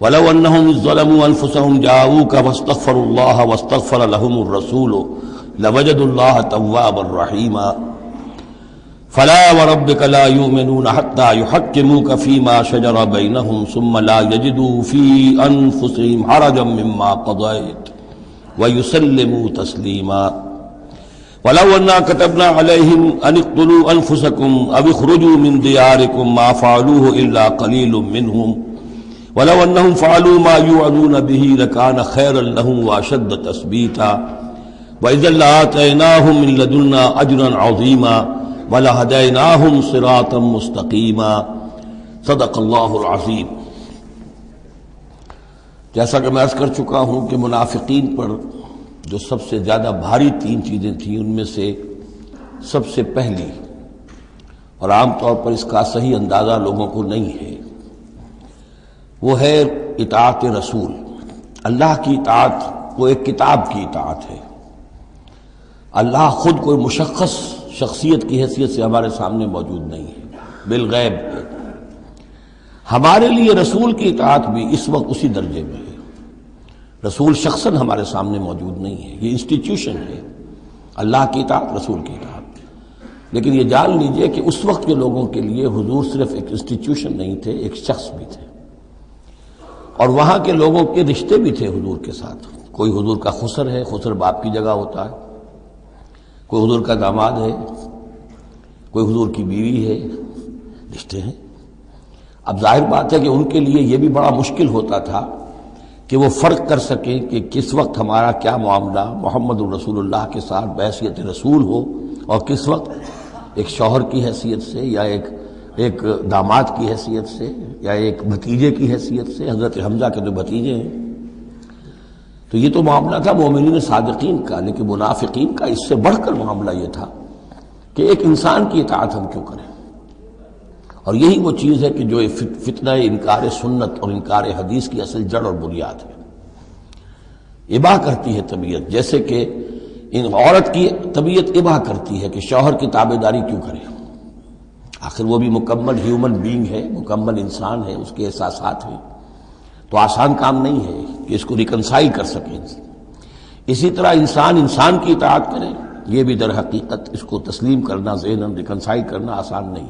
وَلَوْ أَنَّهُمْ إِذ ظَّلَمُوا أَنفُسَهُمْ جَاءُوكَ فَاسْتَغْفَرُوا اللَّهَ وَاسْتَغْفَرَ لَهُمُ الرَّسُولُ لَوَجَدُوا اللَّهَ تَوَّابًا رَّحِيمًا فَلَا وَرَبِّكَ لَا يُؤْمِنُونَ حَتَّىٰ يُحَكِّمُوكَ فِيمَا شَجَرَ بَيْنَهُمْ ثُمَّ لَا يَجِدُوا فِي أَنفُسِهِمْ حَرَجًا مِّمَّا قَضَيْتَ وَيُسَلِّمُوا تَسْلِيمًا وَلَوْ أَنَّا كَتَبْنَا عَلَيْهِمْ أَنِ اقْتُلُوا أَنفُسَكُمْ أَوِ اخْرُجُوا مِن دِيَارِكُمْ مَا فَعَلُوهُ إِلَّا قَلِيلٌ مِّنْهُمْ وَلَوْ أَنَّهُمْ فَعَلُوا مَا يُوعَظُونَ بِهِ لَكَانَ خَيْرًا لَّهُمْ وَأَشَدَّ تَثْبِيتًا وَإِذًا لَّآتَيْنَاهُم مِّن لَّدُنَّا أَجْرًا عَظِيمًا وَلَهَدَيْنَاهُمْ صِرَاطًا مُّسْتَقِيمًا صدق اللہ العظیم۔ جیسا کہ میں عرض کر چکا ہوں کہ منافقین پر جو سب سے زیادہ بھاری تین چیزیں تھیں، ان میں سے سب سے پہلی اور عام طور پر اس کا صحیح اندازہ لوگوں کو نہیں ہے، وہ ہے اطاعت رسول۔ اللہ کی اطاعت وہ ایک کتاب کی اطاعت ہے۔ اللہ خود کوئی مشخص شخصیت کی حیثیت سے ہمارے سامنے موجود نہیں ہے، بالغیب ہے۔ ہمارے لیے رسول کی اطاعت بھی اس وقت اسی درجے میں ہے۔ رسول شخصاً ہمارے سامنے موجود نہیں ہے، یہ انسٹیٹیوشن ہے، اللہ کی اطاعت، رسول کی اطاعت۔ لیکن یہ جان لیجئے کہ اس وقت کے لوگوں کے لیے حضور صرف ایک انسٹیٹیوشن نہیں تھے، ایک شخص بھی تھے، اور وہاں کے لوگوں کے رشتے بھی تھے حضور کے ساتھ۔ کوئی حضور کا خسر ہے، خسر باپ کی جگہ ہوتا ہے، کوئی حضور کا داماد ہے، کوئی حضور کی بیوی ہے، رشتے ہیں۔ اب ظاہر بات ہے کہ ان کے لیے یہ بھی بڑا مشکل ہوتا تھا کہ وہ فرق کر سکیں کہ کس وقت ہمارا کیا معاملہ محمد الرسول اللہ کے ساتھ بحیثیت رسول ہو، اور کس وقت ایک شوہر کی حیثیت سے، یا ایک داماد کی حیثیت سے، یا ایک بھتیجے کی حیثیت سے۔ حضرت حمزہ کے تو بھتیجے ہیں۔ تو یہ تو معاملہ تھا مومنین صادقین کا، لیکن منافقین کا اس سے بڑھ کر معاملہ یہ تھا کہ ایک انسان کی اطاعت ہم کیوں کریں؟ اور یہی وہ چیز ہے کہ جو فتنہ انکار سنت اور انکار حدیث کی اصل جڑ اور بنیاد ہے۔ اباح کرتی ہے طبیعت، جیسے کہ عورت کی طبیعت اباح کرتی ہے کہ شوہر کی تابعداری کیوں کرے، آخر وہ بھی مکمل ہیومن بینگ ہے، مکمل انسان ہے، اس کے احساسات ہیں، تو آسان کام نہیں ہے کہ اس کو ریکنسائل کر سکیں۔ اسی طرح انسان کی اطاعت کرے، یہ بھی در حقیقت اس کو تسلیم کرنا، ذہناً ریکنسائل کرنا آسان نہیں۔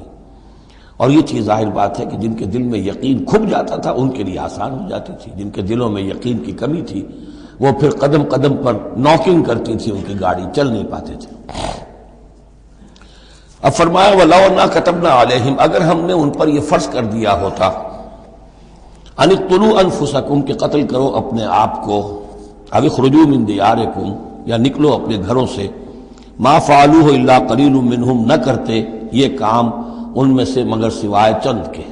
اور یہ چیز ظاہر بات ہے کہ جن کے دل میں یقین کھب جاتا تھا ان کے لیے آسان ہو جاتی تھی، جن کے دلوں میں یقین کی کمی تھی وہ پھر قدم قدم پر ناکنگ کرتی تھی، ان کی گاڑی چل نہیں پاتے تھے۔ اب فرمایا وَلَوْ أَنَّا كَتَبْنَا عَلَيْهِمْ، اگر ہم نے ان پر یہ فرض کر دیا ہوتا أَنِ اقْتُلُوا أَنفُسَكُمْ کہ قتل کرو اپنے آپ کو، أَوِ اخْرُجُوا مِن دِيَارِكُمْ یا نکلو اپنے گھروں سے، مَا فَعَلُوهُ إِلَّا قَلِيلٌ مِّنْهُمْ نہ کرتے یہ کام ان میں سے مگر سوائے چند کے۔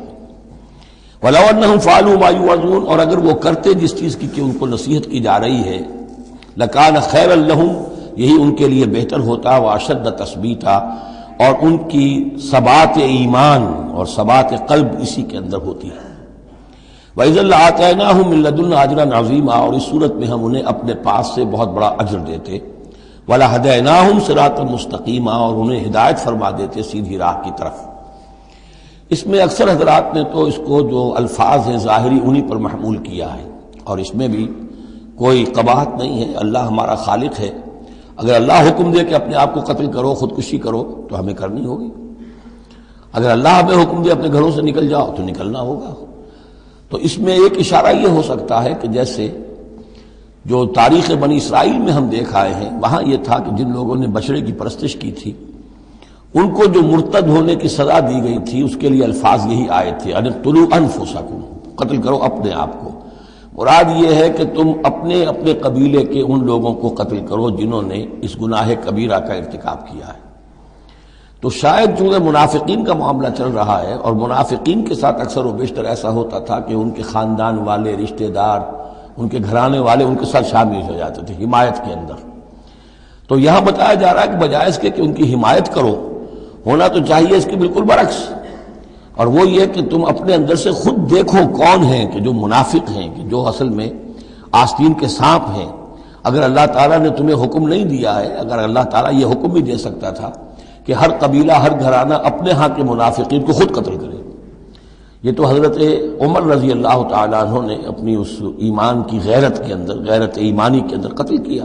وَلَوْ أَنَّهُمْ فَعَلُوا مَا يُوعَظُونَ اور اگر وہ کرتے جس چیز کی کہ ان کو نصیحت کی جا رہی ہے، لَكَانَ خَيْرًا لَّهُمْ یہی ان کے لیے بہتر ہوتا، وَأَشَدَّ تَثْبِيتًا اور ان کی ثبات ایمان اور ثبات قلب اسی کے اندر ہوتی ہے۔ وَإِذًا لَّآتَيْنَاهُم مِّن لَّدُنَّا أَجْرًا عَظِيمًا اور اس صورت میں ہم انہیں اپنے پاس سے بہت بڑا اجر دیتے، وَلَهَدَيْنَاهُمْ صِرَاطًا مُّسْتَقِيمًا اور انہیں ہدایت فرما دیتے سیدھی راہ کی طرف۔ اس میں اکثر حضرات نے تو اس کو جو الفاظ ہیں ظاہری انہی پر محمول کیا ہے، اور اس میں بھی کوئی قباحت نہیں ہے۔ اللہ ہمارا خالق ہے، اگر اللہ حکم دے کہ اپنے آپ کو قتل کرو، خودکشی کرو، تو ہمیں کرنی ہوگی۔ اگر اللہ ہمیں حکم دے اپنے گھروں سے نکل جاؤ تو نکلنا ہوگا۔ تو اس میں ایک اشارہ یہ ہو سکتا ہے کہ جیسے جو تاریخ بنی اسرائیل میں ہم دیکھ آئے ہیں، وہاں یہ تھا کہ جن لوگوں نے بچڑے کی پرستش کی تھی ان کو جو مرتد ہونے کی سزا دی گئی تھی، اس کے لیے الفاظ یہی آئے تھے أَنِ اقْتُلُوا أَنفُسَكُمْ قتل کرو اپنے آپ کو۔ مراد یہ ہے کہ تم اپنے قبیلے کے ان لوگوں کو قتل کرو جنہوں نے اس گناہ کبیرہ کا ارتکاب کیا ہے۔ تو شاید چونکہ منافقین کا معاملہ چل رہا ہے، اور منافقین کے ساتھ اکثر و بیشتر ایسا ہوتا تھا کہ ان کے خاندان والے، رشتہ دار، ان کے گھرانے والے ان کے ساتھ شامل ہو جاتے تھے حمایت کے اندر۔ تو یہاں بتایا جا رہا ہے کہ بجائے اس کے کہ ان کی حمایت کرو، ہونا تو چاہیے اس کے بالکل برعکس، اور وہ یہ کہ تم اپنے اندر سے خود دیکھو کون ہیں کہ جو منافق ہیں، کہ جو اصل میں آستین کے سانپ ہیں۔ اگر اللہ تعالیٰ نے تمہیں حکم نہیں دیا ہے، اگر اللہ تعالیٰ یہ حکم بھی دے سکتا تھا کہ ہر قبیلہ، ہر گھرانہ اپنے ہاں کے منافقین کو خود قتل کرے، یہ تو حضرت عمر رضی اللہ تعالیٰ عنہ نے اپنی اس ایمان کی غیرت کے اندر، غیرت ایمانی کے اندر قتل کیا،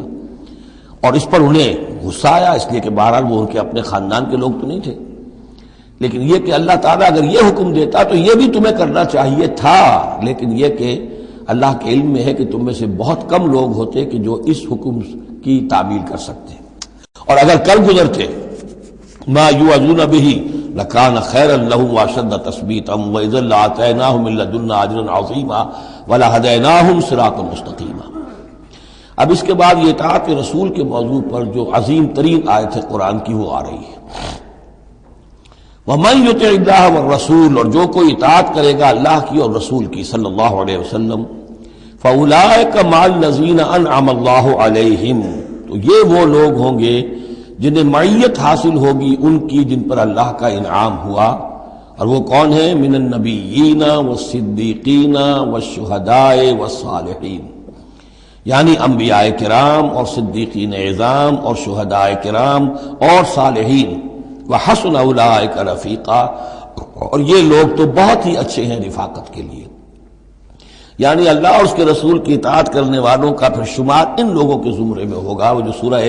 اور اس پر انہیں غصہ آیا، اس لیے کہ بہرحال وہ ان کے اپنے خاندان کے لوگ تو نہیں تھے، لیکن یہ کہ اللہ تعالیٰ اگر یہ حکم دیتا تو یہ بھی تمہیں کرنا چاہیے تھا، لیکن یہ کہ اللہ کے علم میں ہے کہ تم میں سے بہت کم لوگ ہوتے کہ جو اس حکم کی تعمیل کر سکتے، اور اگر کر گزرتے ما یوعظون بہ لکان خیرا لہم واشد تثبیتا واذا لآتیناہم من لدنا اجرا عظیما ولہدیناہم صراطا مستقیما۔ اب اس کے بعد یہ اطاعت رسول کے موضوع پر جو عظیم ترین آیت ہے قرآن کی وہ آ رہی ہے، وَمَن يُطِعِ اللَّهَ وَالرَّسُولَ، اور جو کوئی اطاعت کرے گا اللہ کی اور رسول کی صلی اللہ علیہ وسلم، فَأُولَٰئِكَ مَعَ الَّذِينَ أَنْعَمَ اللَّهُ عَلَيْهِمْ، تو یہ وہ لوگ ہوں گے جنہیں معیت حاصل ہوگی ان کی جن پر اللہ کا انعام ہوا، اور وہ کون ہیں؟ من النبیین والصدیقین والشہداء والصالحین، یعنی انبیاء کرام اور صدیقین اعظام اور شہداء کرام اور صالحین، وحسن اولئک رفیقا، اور یہ لوگ تو بہت ہی اچھے ہیں رفاقت کے لیے، یعنی اللہ اور اس کے رسول کی اطاعت کرنے والوں کا پھر شمار ان لوگوں کے زمرے میں ہوگا، وہ جو سورہ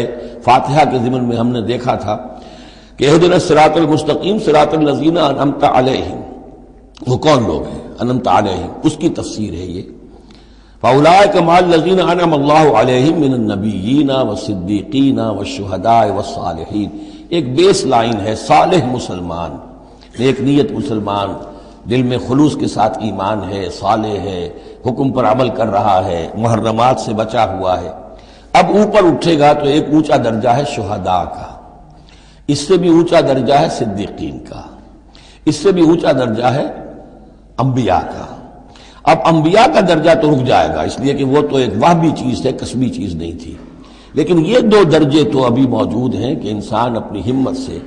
فاتحہ کے ضمن میں ہم نے دیکھا تھا کہ اہدنا الصراط المستقیم صراط الذین انعمت علیہم، وہ کون لوگ ہیں انعمت علیہم، اس کی تفسیر ہے یہ، فاولئک مع الذین انعم اللہ علیہم من النبیین والصدیقین والشہداء والصالحین، ایک بیس لائن ہے، صالح مسلمان، نیک نیت مسلمان، دل میں خلوص کے ساتھ ایمان ہے، صالح ہے، حکم پر عمل کر رہا ہے، محرمات سے بچا ہوا ہے۔ اب اوپر اٹھے گا تو ایک اونچا درجہ ہے شہداء کا، اس سے بھی اونچا درجہ ہے صدیقین کا، اس سے بھی اونچا درجہ ہے انبیاء کا۔ اب انبیاء کا درجہ تو رک جائے گا، اس لیے کہ وہ تو ایک وہبی چیز ہے، کسبی چیز نہیں تھی، لیکن یہ دو درجے تو ابھی موجود ہیں کہ انسان اپنی ہمت سے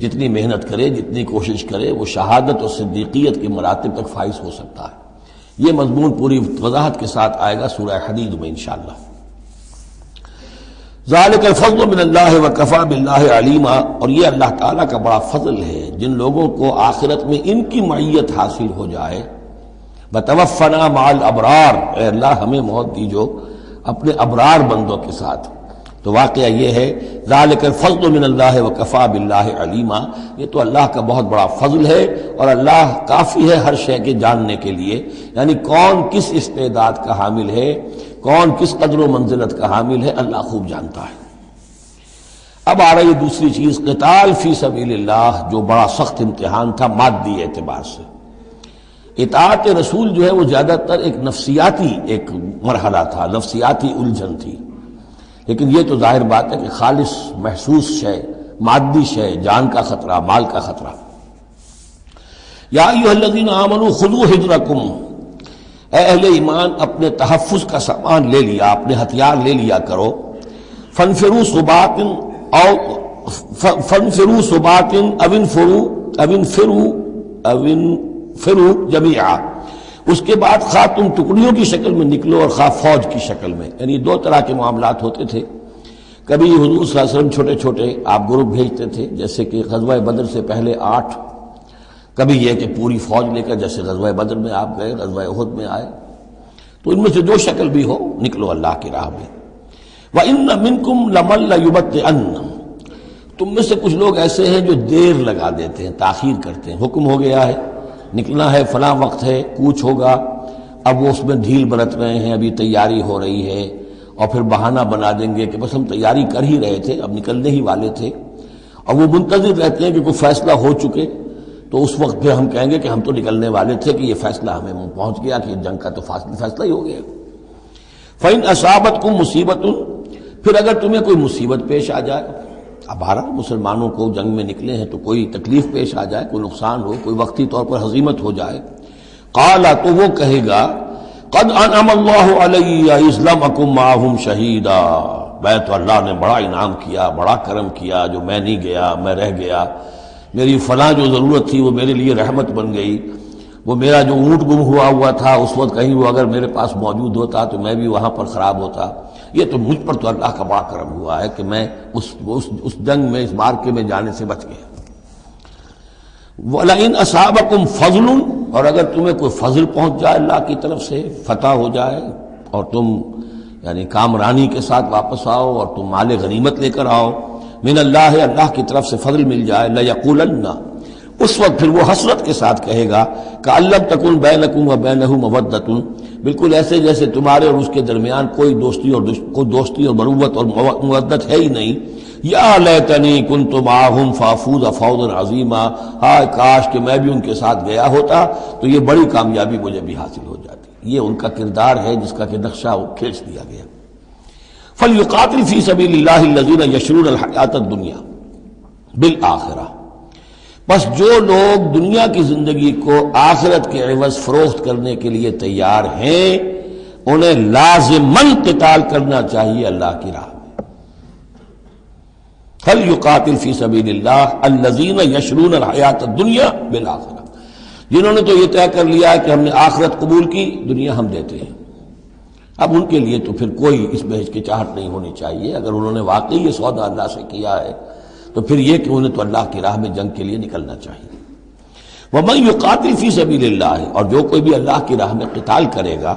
جتنی محنت کرے، جتنی کوشش کرے، وہ شہادت اور صدیقیت کے مراتب تک فائز ہو سکتا ہے۔ یہ مضمون پوری وضاحت کے ساتھ آئے گا سورہ حدید میں انشاءاللہ۔ ذالک الفضل من اللہ وکفی باللہ علیما، اور یہ اللہ تعالیٰ کا بڑا فضل ہے جن لوگوں کو آخرت میں ان کی معیت حاصل ہو جائے۔ بتوفنا مع الابرار، اے اللہ ہمیں موت دیجو اپنے ابرار بندوں کے ساتھ۔ تو واقعہ یہ ہے ذالک الفضل من اللہ وکفی باللہ علیما، یہ تو اللہ کا بہت بڑا فضل ہے، اور اللہ کافی ہے ہر شے کے جاننے کے لیے، یعنی کون کس استعداد کا حامل ہے، کون کس قدر و منزلت کا حامل ہے، اللہ خوب جانتا ہے۔ اب آ رہی دوسری چیز، قتال فی سبیل اللہ، جو بڑا سخت امتحان تھا مادی اعتبار سے۔ اطاعت رسول جو ہے وہ زیادہ تر ایک نفسیاتی ایک مرحلہ تھا، نفسیاتی الجھن تھی، لیکن یہ تو ظاہر بات ہے کہ خالص محسوس شے، مادی شے، جان کا خطرہ، مال کا خطرہ۔ یا ایھا الذین آمنوا خذوا حذرکم، اے اہل ایمان اپنے تحفظ کا سامان لے لیا، اپنے ہتھیار لے لیا کرو۔ فانفروا ثبات او فانفروا ثبات او انفروا جميعا، اس کے بعد خواہ تم ٹکڑیوں کی شکل میں نکلو اور خواہ فوج کی شکل میں، یعنی دو طرح کے معاملات ہوتے تھے۔ کبھی حضور صلی اللہ علیہ وسلم چھوٹے چھوٹے آپ گروپ بھیجتے تھے، جیسے کہ غزوہ بدر سے پہلے 8، کبھی یہ کہ پوری فوج لے کر جیسے غزوہ بدر میں آپ گئے، غزوہ احد میں آئے، تو ان میں سے جو شکل بھی ہو نکلو اللہ کی راہ میں۔ وَإِنَّ مِنْكُمْ لَمَن لَّيُبَطِّئَنَّ، تم میں سے کچھ لوگ ایسے ہیں جو دیر لگا دیتے ہیں، تاخیر کرتے ہیں، حکم ہو گیا ہے نکلنا ہے، فلاں وقت ہے، کوچ ہوگا، اب وہ اس میں ڈھیل برت رہے ہیں، ابھی تیاری ہو رہی ہے، اور پھر بہانہ بنا دیں گے کہ بس ہم تیاری کر ہی رہے تھے، اب نکلنے ہی والے تھے، اور وہ منتظر رہتے ہیں کہ کوئی فیصلہ ہو چکے، تو اس وقت پھر ہم کہیں گے کہ ہم تو نکلنے والے تھے کہ یہ فیصلہ ہمیں پہنچ گیا کہ جنگ کا تو فیصلہ ہی ہو گیا۔ فَإِنْ أَصَابَتْكُمْ مُصِيبَةٌ، پھر اگر تمہیں کوئی مصیبت پیش آ جائے، اب ہمارا مسلمانوں کو جنگ میں نکلے ہیں تو کوئی تکلیف پیش آ جائے، کوئی نقصان ہو، کوئی وقتی طور پر ہزیمت ہو جائے، قال، تو وہ کہے گا قد انعم اللہ علی اذ لم اکن معہم شہیدا، میں تو اللہ نے بڑا انعام کیا، بڑا کرم کیا، جو میں نہیں گیا، میں رہ گیا، میری فلاں جو ضرورت تھی وہ میرے لیے رحمت بن گئی، وہ میرا جو اونٹ گم ہوا تھا اس وقت کہیں وہ اگر میرے پاس موجود ہوتا تو میں بھی وہاں پر خراب ہوتا، یہ تو مجھ پر تو اللہ کا بڑا کرم ہوا ہے کہ میں اس جنگ میں، اس مارکے میں جانے سے بچ گیا۔ وَلَئِنْ أَصَابَكُمْ فَضْلٌ، اور اگر تمہیں کوئی فضل پہنچ جائے اللہ کی طرف سے، فتح ہو جائے اور تم یعنی کامرانی کے ساتھ واپس آؤ اور تم مال غنیمت لے کر آؤ، من اللہ، اللہ کی طرف سے فضل مل جائے، لَيَقُولَنَّ، اس وقت پھر وہ حسرت کے ساتھ کہے گا کہ لَمْ تَكُنْ بَيْنَكُمْ وَبَيْنَهُ مَوَدَّةٌ، بالکل ایسے جیسے تمہارے اور اس کے درمیان کوئی دوستی اور مروت اور مودت ہے ہی نہیں۔ یا لیتنی کنت معہم فافوز فوزا عظیما، ہائے کاش کہ میں بھی ان کے ساتھ گیا ہوتا تو یہ بڑی کامیابی مجھے بھی حاصل ہو جاتی۔ یہ ان کا کردار ہے جس کا کہ نقشہ کھینچ دیا گیا۔ فَلْيُقَاتِلْ فِي سَبِيلِ اللَّهِ الَّذِينَ يَشْرُونَ الْحَيَاةَ الدُّنْيَا بِالْآخِرَةِ، بس جو لوگ دنیا کی زندگی کو آخرت کے عوض فروخت کرنے کے لیے تیار ہیں انہیں لازماً قتال کرنا چاہیے اللہ کی راہ میں۔ فَلْيُقَاتِلْ فِي سَبِيلِ اللَّهِ الَّذِينَ يَشْرُونَ الْحَيَاةَ الدُّنْيَا بِالْآخِرَةِ، جنہوں نے تو یہ طے کر لیا ہے کہ ہم نے آخرت قبول کی، دنیا ہم دیتے ہیں۔ اب ان کے لیے تو پھر کوئی اس میں ہچکچاہٹ نہیں ہونی چاہیے، اگر انہوں نے واقعی یہ سودا اللہ سے کیا ہے تو پھر یہ کہ انہیں تو اللہ کی راہ میں جنگ کے لیے نکلنا چاہیے۔ وَمَن يُقَاتِلْ فِي سَبِيلِ اللَّهِ، اور جو کوئی بھی اللہ کی راہ میں قتال کرے گا،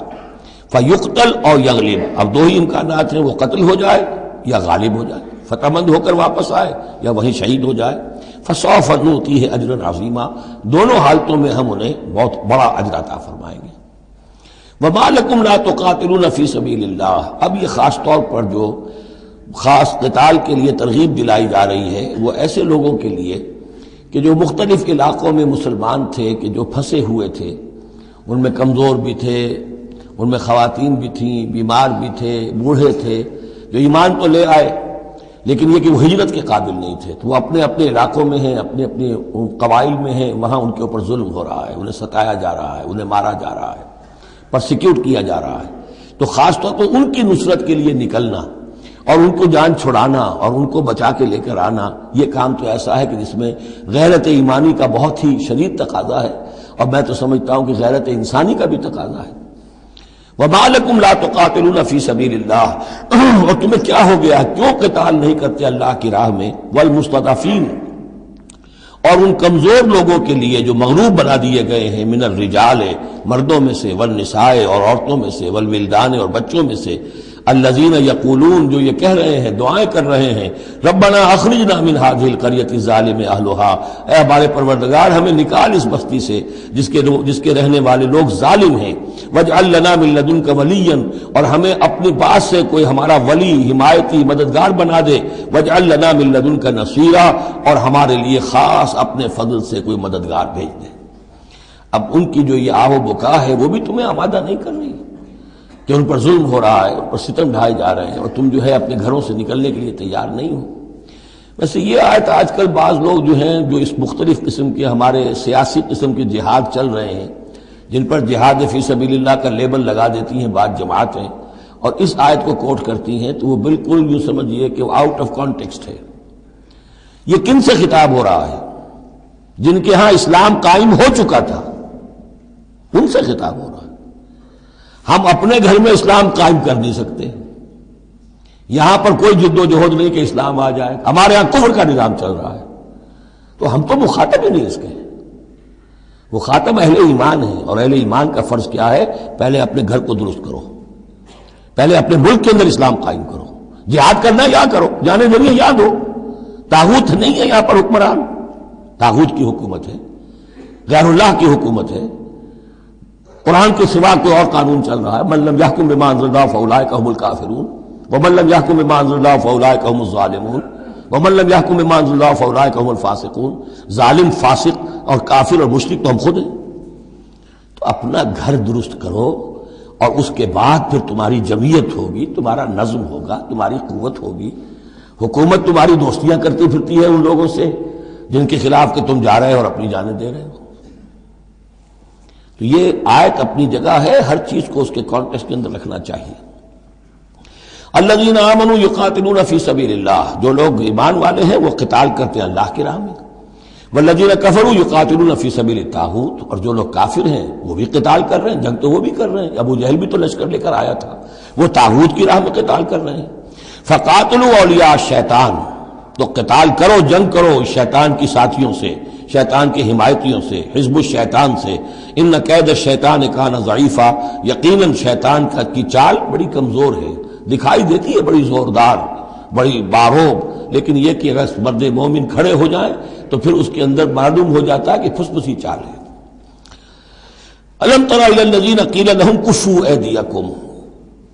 فَيُقْتَلْ أَوْ يَغْلِبْ، اب دو ہی امکانات ہیں، وہ قتل ہو جائے یا غالب ہو جائے، فتح مند ہو کر واپس آئے یا وہیں شہید ہو جائے۔ فَسَوْفَ نُؤْتِيهِ أَجْرًا عَظِيمًا، دونوں حالتوں میں ہم انہیں بہت بڑا اجر عطا فرمائیں گے۔ وَمَا لَكُمْ لَا تُقَاتِلُونَ فِي سَبِيلِ اللَّهِ، اب یہ خاص طور پر جو خاص قتال کے لیے ترغیب دلائی جا رہی ہے وہ ایسے لوگوں کے لیے کہ جو مختلف علاقوں میں مسلمان تھے، کہ جو پھنسے ہوئے تھے، ان میں کمزور بھی تھے، ان میں خواتین بھی تھیں، بیمار بھی تھے، بوڑھے تھے، جو ایمان تو لے آئے لیکن یہ کہ وہ ہجرت کے قابل نہیں تھے، تو وہ اپنے اپنے علاقوں میں ہیں، اپنے اپنے قبائل میں ہیں، وہاں ان کے اوپر ظلم ہو رہا ہے، انہیں ستایا جا رہا ہے، انہیں مارا جا رہا ہے، پرسیکیوٹ کیا جا رہا ہے، تو خاص طور پر ان کی نصرت کے لیے نکلنا اور ان کو جان چھڑانا اور ان کو بچا کے لے کر آنا، یہ کام تو ایسا ہے کہ جس میں غیرت ایمانی کا بہت ہی شدید تقاضا ہے، اور میں تو سمجھتا ہوں کہ غیرت انسانی کا بھی تقاضا ہے۔ وَمَا لَكُمْ لَا تُقَاتِلُونَ فِي سَبِيلِ اللَّهِ، اور تمہیں کیا ہو گیا، کیوں قتال نہیں کرتے اللہ کی راہ میں، وَالْمُسْتَضْعَفِينَ، اور ان کمزور لوگوں کے لیے جو مغلوب بنا دیے گئے ہیں، من الرجال، مردوں میں سے، والنساء، اور عورتوں میں سے، والولدان، اور بچوں میں سے، الذین یقولون، جو یہ کہہ رہے ہیں، دعائیں کر رہے ہیں، ربنا اخرجنا من هذه القرية الظالم اهلها، اے ہمارے پروردگار ہمیں نکال اس بستی سے جس کے رہنے والے لوگ ظالم ہیں، واجعل لنا من لدنك وليا، اور ہمیں اپنے پاس سے کوئی ہمارا ولی، حمایتی، مددگار بنا دے، واجعل لنا من لدنك نصيرا، اور ہمارے لیے خاص اپنے فضل سے کوئی مددگار بھیج دے۔ اب ان کی جو یہ آہ و بکا ہے وہ بھی تمہیں آمادہ نہیں کر رہی کہ ان پر ظلم ہو رہا ہے، ان پر ستم ڈھائے جا رہے ہیں، اور تم جو ہے اپنے گھروں سے نکلنے کے لیے تیار نہیں ہو۔ ویسے یہ آیت آج کل بعض لوگ جو ہیں جو اس مختلف قسم کے ہمارے سیاسی قسم کے جہاد چل رہے ہیں، جن پر جہاد فی سبیل اللہ کا لیبل لگا دیتی ہیں بعض جماعتیں، اور اس آیت کو کوٹ کرتی ہیں، تو وہ بالکل یوں سمجھیے کہ آؤٹ آف کانٹیکسٹ ہے۔ یہ کن سے خطاب ہو رہا ہے؟ جن کے ہاں اسلام قائم ہو چکا تھا، ان سے خطاب ہو رہا ہے۔ ہم اپنے گھر میں اسلام قائم کر نہیں سکتے، یہاں پر کوئی جد و جہد نہیں کہ اسلام آ جائے، ہمارے ہاں کفر کا نظام چل رہا ہے، تو ہم تو مخاطب ہی نہیں اس کے۔ مخاطب اہل ایمان ہیں، اور اہل ایمان کا فرض کیا ہے؟ پہلے اپنے گھر کو درست کرو، پہلے اپنے ملک کے اندر اسلام قائم کرو، جہاد کرنا یا کرو، جانے ذریعے یاد ہو، طاغوت نہیں ہے یہاں پر حکمران، طاغوت کی حکومت ہے، غیر اللہ کی حکومت ہے، قرآن کے سوا کوئی اور قانون چل رہا ہے۔ من لم يحكم بما انزل الله فاولئک هم الكافرون ومن لم يحكم بما انزل الله فاولئک هم الظالمون ومن لم يحكم بما انزل الله فاولئک هم الفاسقون۔ ظالم، فاسق اور کافر اور مشرک تو ہم خود ہیں۔ تو اپنا گھر درست کرو، اور اس کے بعد پھر تمہاری جمعیت ہوگی، تمہارا نظم ہوگا، تمہاری قوت ہوگی۔ حکومت تمہاری دوستیاں کرتی پھرتی ہے ان لوگوں سے جن کے خلاف کہ تم جا رہے ہو اور اپنی جانیں دے رہے ہو۔ تو یہ آیت اپنی جگہ ہے، ہر چیز کو اس کے کانٹیکسٹ کے اندر رکھنا چاہیے۔ الذین آمنوا یقاتلون فی سبیل اللہ، جو لوگ ایمان والے ہیں وہ قتال کرتے ہیں اللہ کی راہ میں۔ والذین کفروا یقاتلون فی سبیل الطاغوت، اور جو لوگ کافر ہیں وہ بھی قتال کر رہے ہیں، جنگ تو وہ بھی کر رہے ہیں، ابو جہل بھی تو لشکر لے کر آیا تھا، وہ طاغوت کی راہ میں قتال کر رہے ہیں۔ فقاتلوا اولیاء الشیطان، تو قتال کرو، جنگ کرو شیطان کی ساتھیوں سے، شیطان کے حمایتیوں سے، حزب الشیطان سے، ان کید الشیطان کان ضعیفا، یقیناً شیطان کی چال بڑی کمزور ہے، دکھائی دیتی ہے بڑی زوردار، بڑی باروب، لیکن یہ کہ اگر مرد مومن کھڑے ہو جائیں تو پھر اس کے اندر معلوم ہو جاتا ہے کہ پھسپسی چال ہے۔ الم تر الی الذین قیل لهم کفوا ایدیکم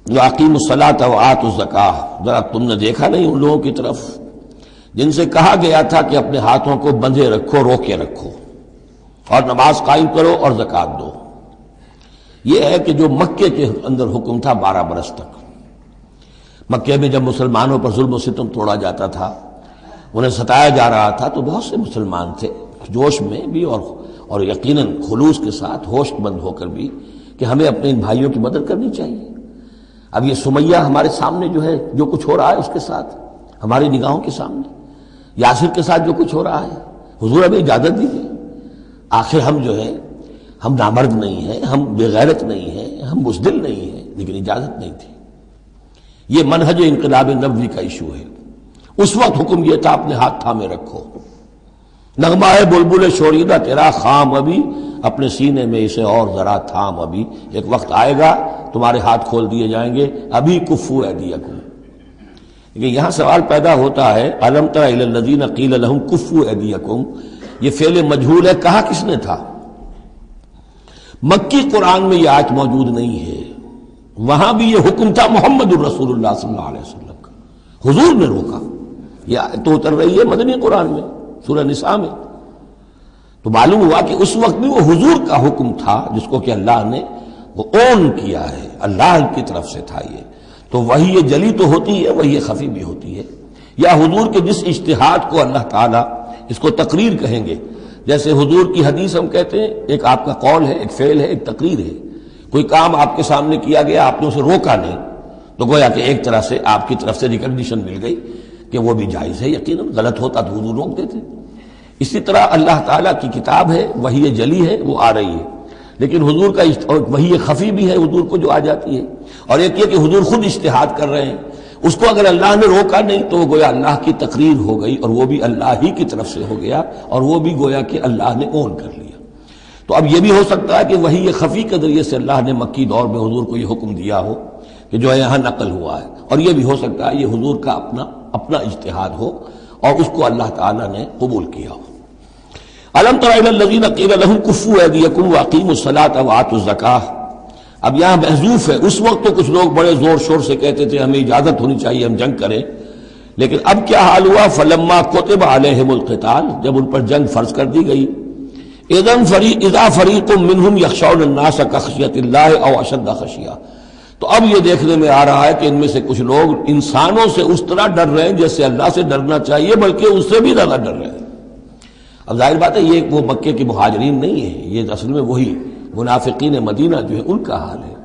واقیموا الصلاۃ وآتوا الزکاۃ، ذرا تم نے دیکھا نہیں ان لوگوں کی طرف جن سے کہا گیا تھا کہ اپنے ہاتھوں کو بندھے رکھو، روکے رکھو، اور نماز قائم کرو اور زکوٰۃ دو۔ یہ ہے کہ جو مکے کے اندر حکم تھا 12 برس تک، مکے میں جب مسلمانوں پر ظلم و ستم توڑا جاتا تھا، انہیں ستایا جا رہا تھا، تو بہت سے مسلمان تھے جوش میں بھی اور یقیناً خلوص کے ساتھ ہوش مند ہو کر بھی کہ ہمیں اپنے ان بھائیوں کی مدد کرنی چاہیے۔ اب یہ سمیہ ہمارے سامنے جو ہے، جو کچھ ہو رہا ہے اس کے ساتھ ہماری نگاہوں کے سامنے، یاسر کے ساتھ جو کچھ ہو رہا ہے، حضور ہمیں اجازت دیجیے، آخر ہم جو ہے ہم نامرد نہیں ہیں، ہم بے غیرت نہیں ہیں، ہم بزدل نہیں ہیں، لیکن اجازت نہیں تھی۔ یہ منہج انقلاب نبوی کا ایشو ہے۔ اس وقت حکم یہ تھا اپنے ہاتھ تھامے رکھو، نغمہ ہے بلبل شوریدہ تیرا خام ابھی، اپنے سینے میں اسے اور ذرا تھام ابھی، ایک وقت آئے گا تمہارے ہاتھ کھول دیے جائیں گے، ابھی کفوا ایدیکم۔ لیکن یہاں سوال پیدا ہوتا ہے، الم تر الی الذین قیل لهم کفوا ایدیکم، یہ فعل مجہول ہے، کہا کس نے تھا؟ مکی قرآن میں یہ آیت موجود نہیں ہے، وہاں بھی یہ حکم تھا محمد الرسول اللہ صلی اللہ علیہ وسلم کا، حضور نے روکا۔ یہ آیت تو اتر رہی ہے مدنی قرآن میں، سورہ نساء میں، تو معلوم ہوا کہ اس وقت بھی وہ حضور کا حکم تھا جس کو کہ اللہ نے وہ اون کیا ہے، اللہ کی طرف سے تھا یہ۔ تو وہی یہ جلی تو ہوتی ہے، وہی یہ خفی بھی ہوتی ہے، یا حضور کے جس اجتہاد کو اللہ تعالیٰ اس کو تقریر کہیں گے، جیسے حضور کی حدیث ہم کہتے ہیں ایک آپ کا قول ہے، ایک فعل ہے، ایک تقریر ہے۔ کوئی کام آپ کے سامنے کیا گیا، آپ نے اسے روکا نہیں، تو گویا کہ ایک طرح سے آپ کی طرف سے ریکگنیشن مل گئی کہ وہ بھی جائز ہے، یقیناً غلط ہوتا تو حضور روک دیتے۔ اسی طرح اللہ تعالیٰ کی کتاب ہے، وحی جلی ہے، وہ آ رہی ہے، لیکن حضور کا وحی خفی بھی ہے حضور کو جو آ جاتی ہے، اور ایک یہ کہ حضور خود اجتہاد کر رہے ہیں، اس کو اگر اللہ نے روکا نہیں تو وہ گویا اللہ کی تقریر ہو گئی، اور وہ بھی اللہ ہی کی طرف سے ہو گیا، اور وہ بھی گویا کہ اللہ نے اون کر لیا۔ تو اب یہ بھی ہو سکتا ہے کہ وحی خفی کے ذریعے سے اللہ نے مکی دور میں حضور کو یہ حکم دیا ہو کہ جو ہے یہاں نقل ہوا ہے، اور یہ بھی ہو سکتا ہے یہ حضور کا اپنا اجتہاد ہو اور اس کو اللہ تعالیٰ نے قبول کیا ہو۔ الم تر الی الذین قیل لهم کفوا ایدیکم واقیموا الصلاۃ وآتوا الزکاۃ، اب یہاں محذوف ہے، اس وقت تو کچھ لوگ بڑے زور شور سے کہتے تھے ہمیں اجازت ہونی چاہیے ہم جنگ کریں، لیکن اب کیا حال ہوا؟ فلما کتب علیہم القتال، جب ان پر جنگ فرض کر دی گئی، اذا فریق منہم یخشون الناس کخشیۃ اللہ او اشد خشیہ، تو اب یہ دیکھنے میں آ رہا ہے کہ ان میں سے کچھ لوگ انسانوں سے اس طرح ڈر رہے ہیں جیسے اللہ سے ڈرنا چاہیے، بلکہ اس سے بھی زیادہ ڈر رہے ہیں۔ اب ظاہر بات ہے یہ وہ مکے کے مہاجرین نہیں ہیں، یہ اصل میں وہی منافقین مدینہ جو ہے ان کا حال ہے،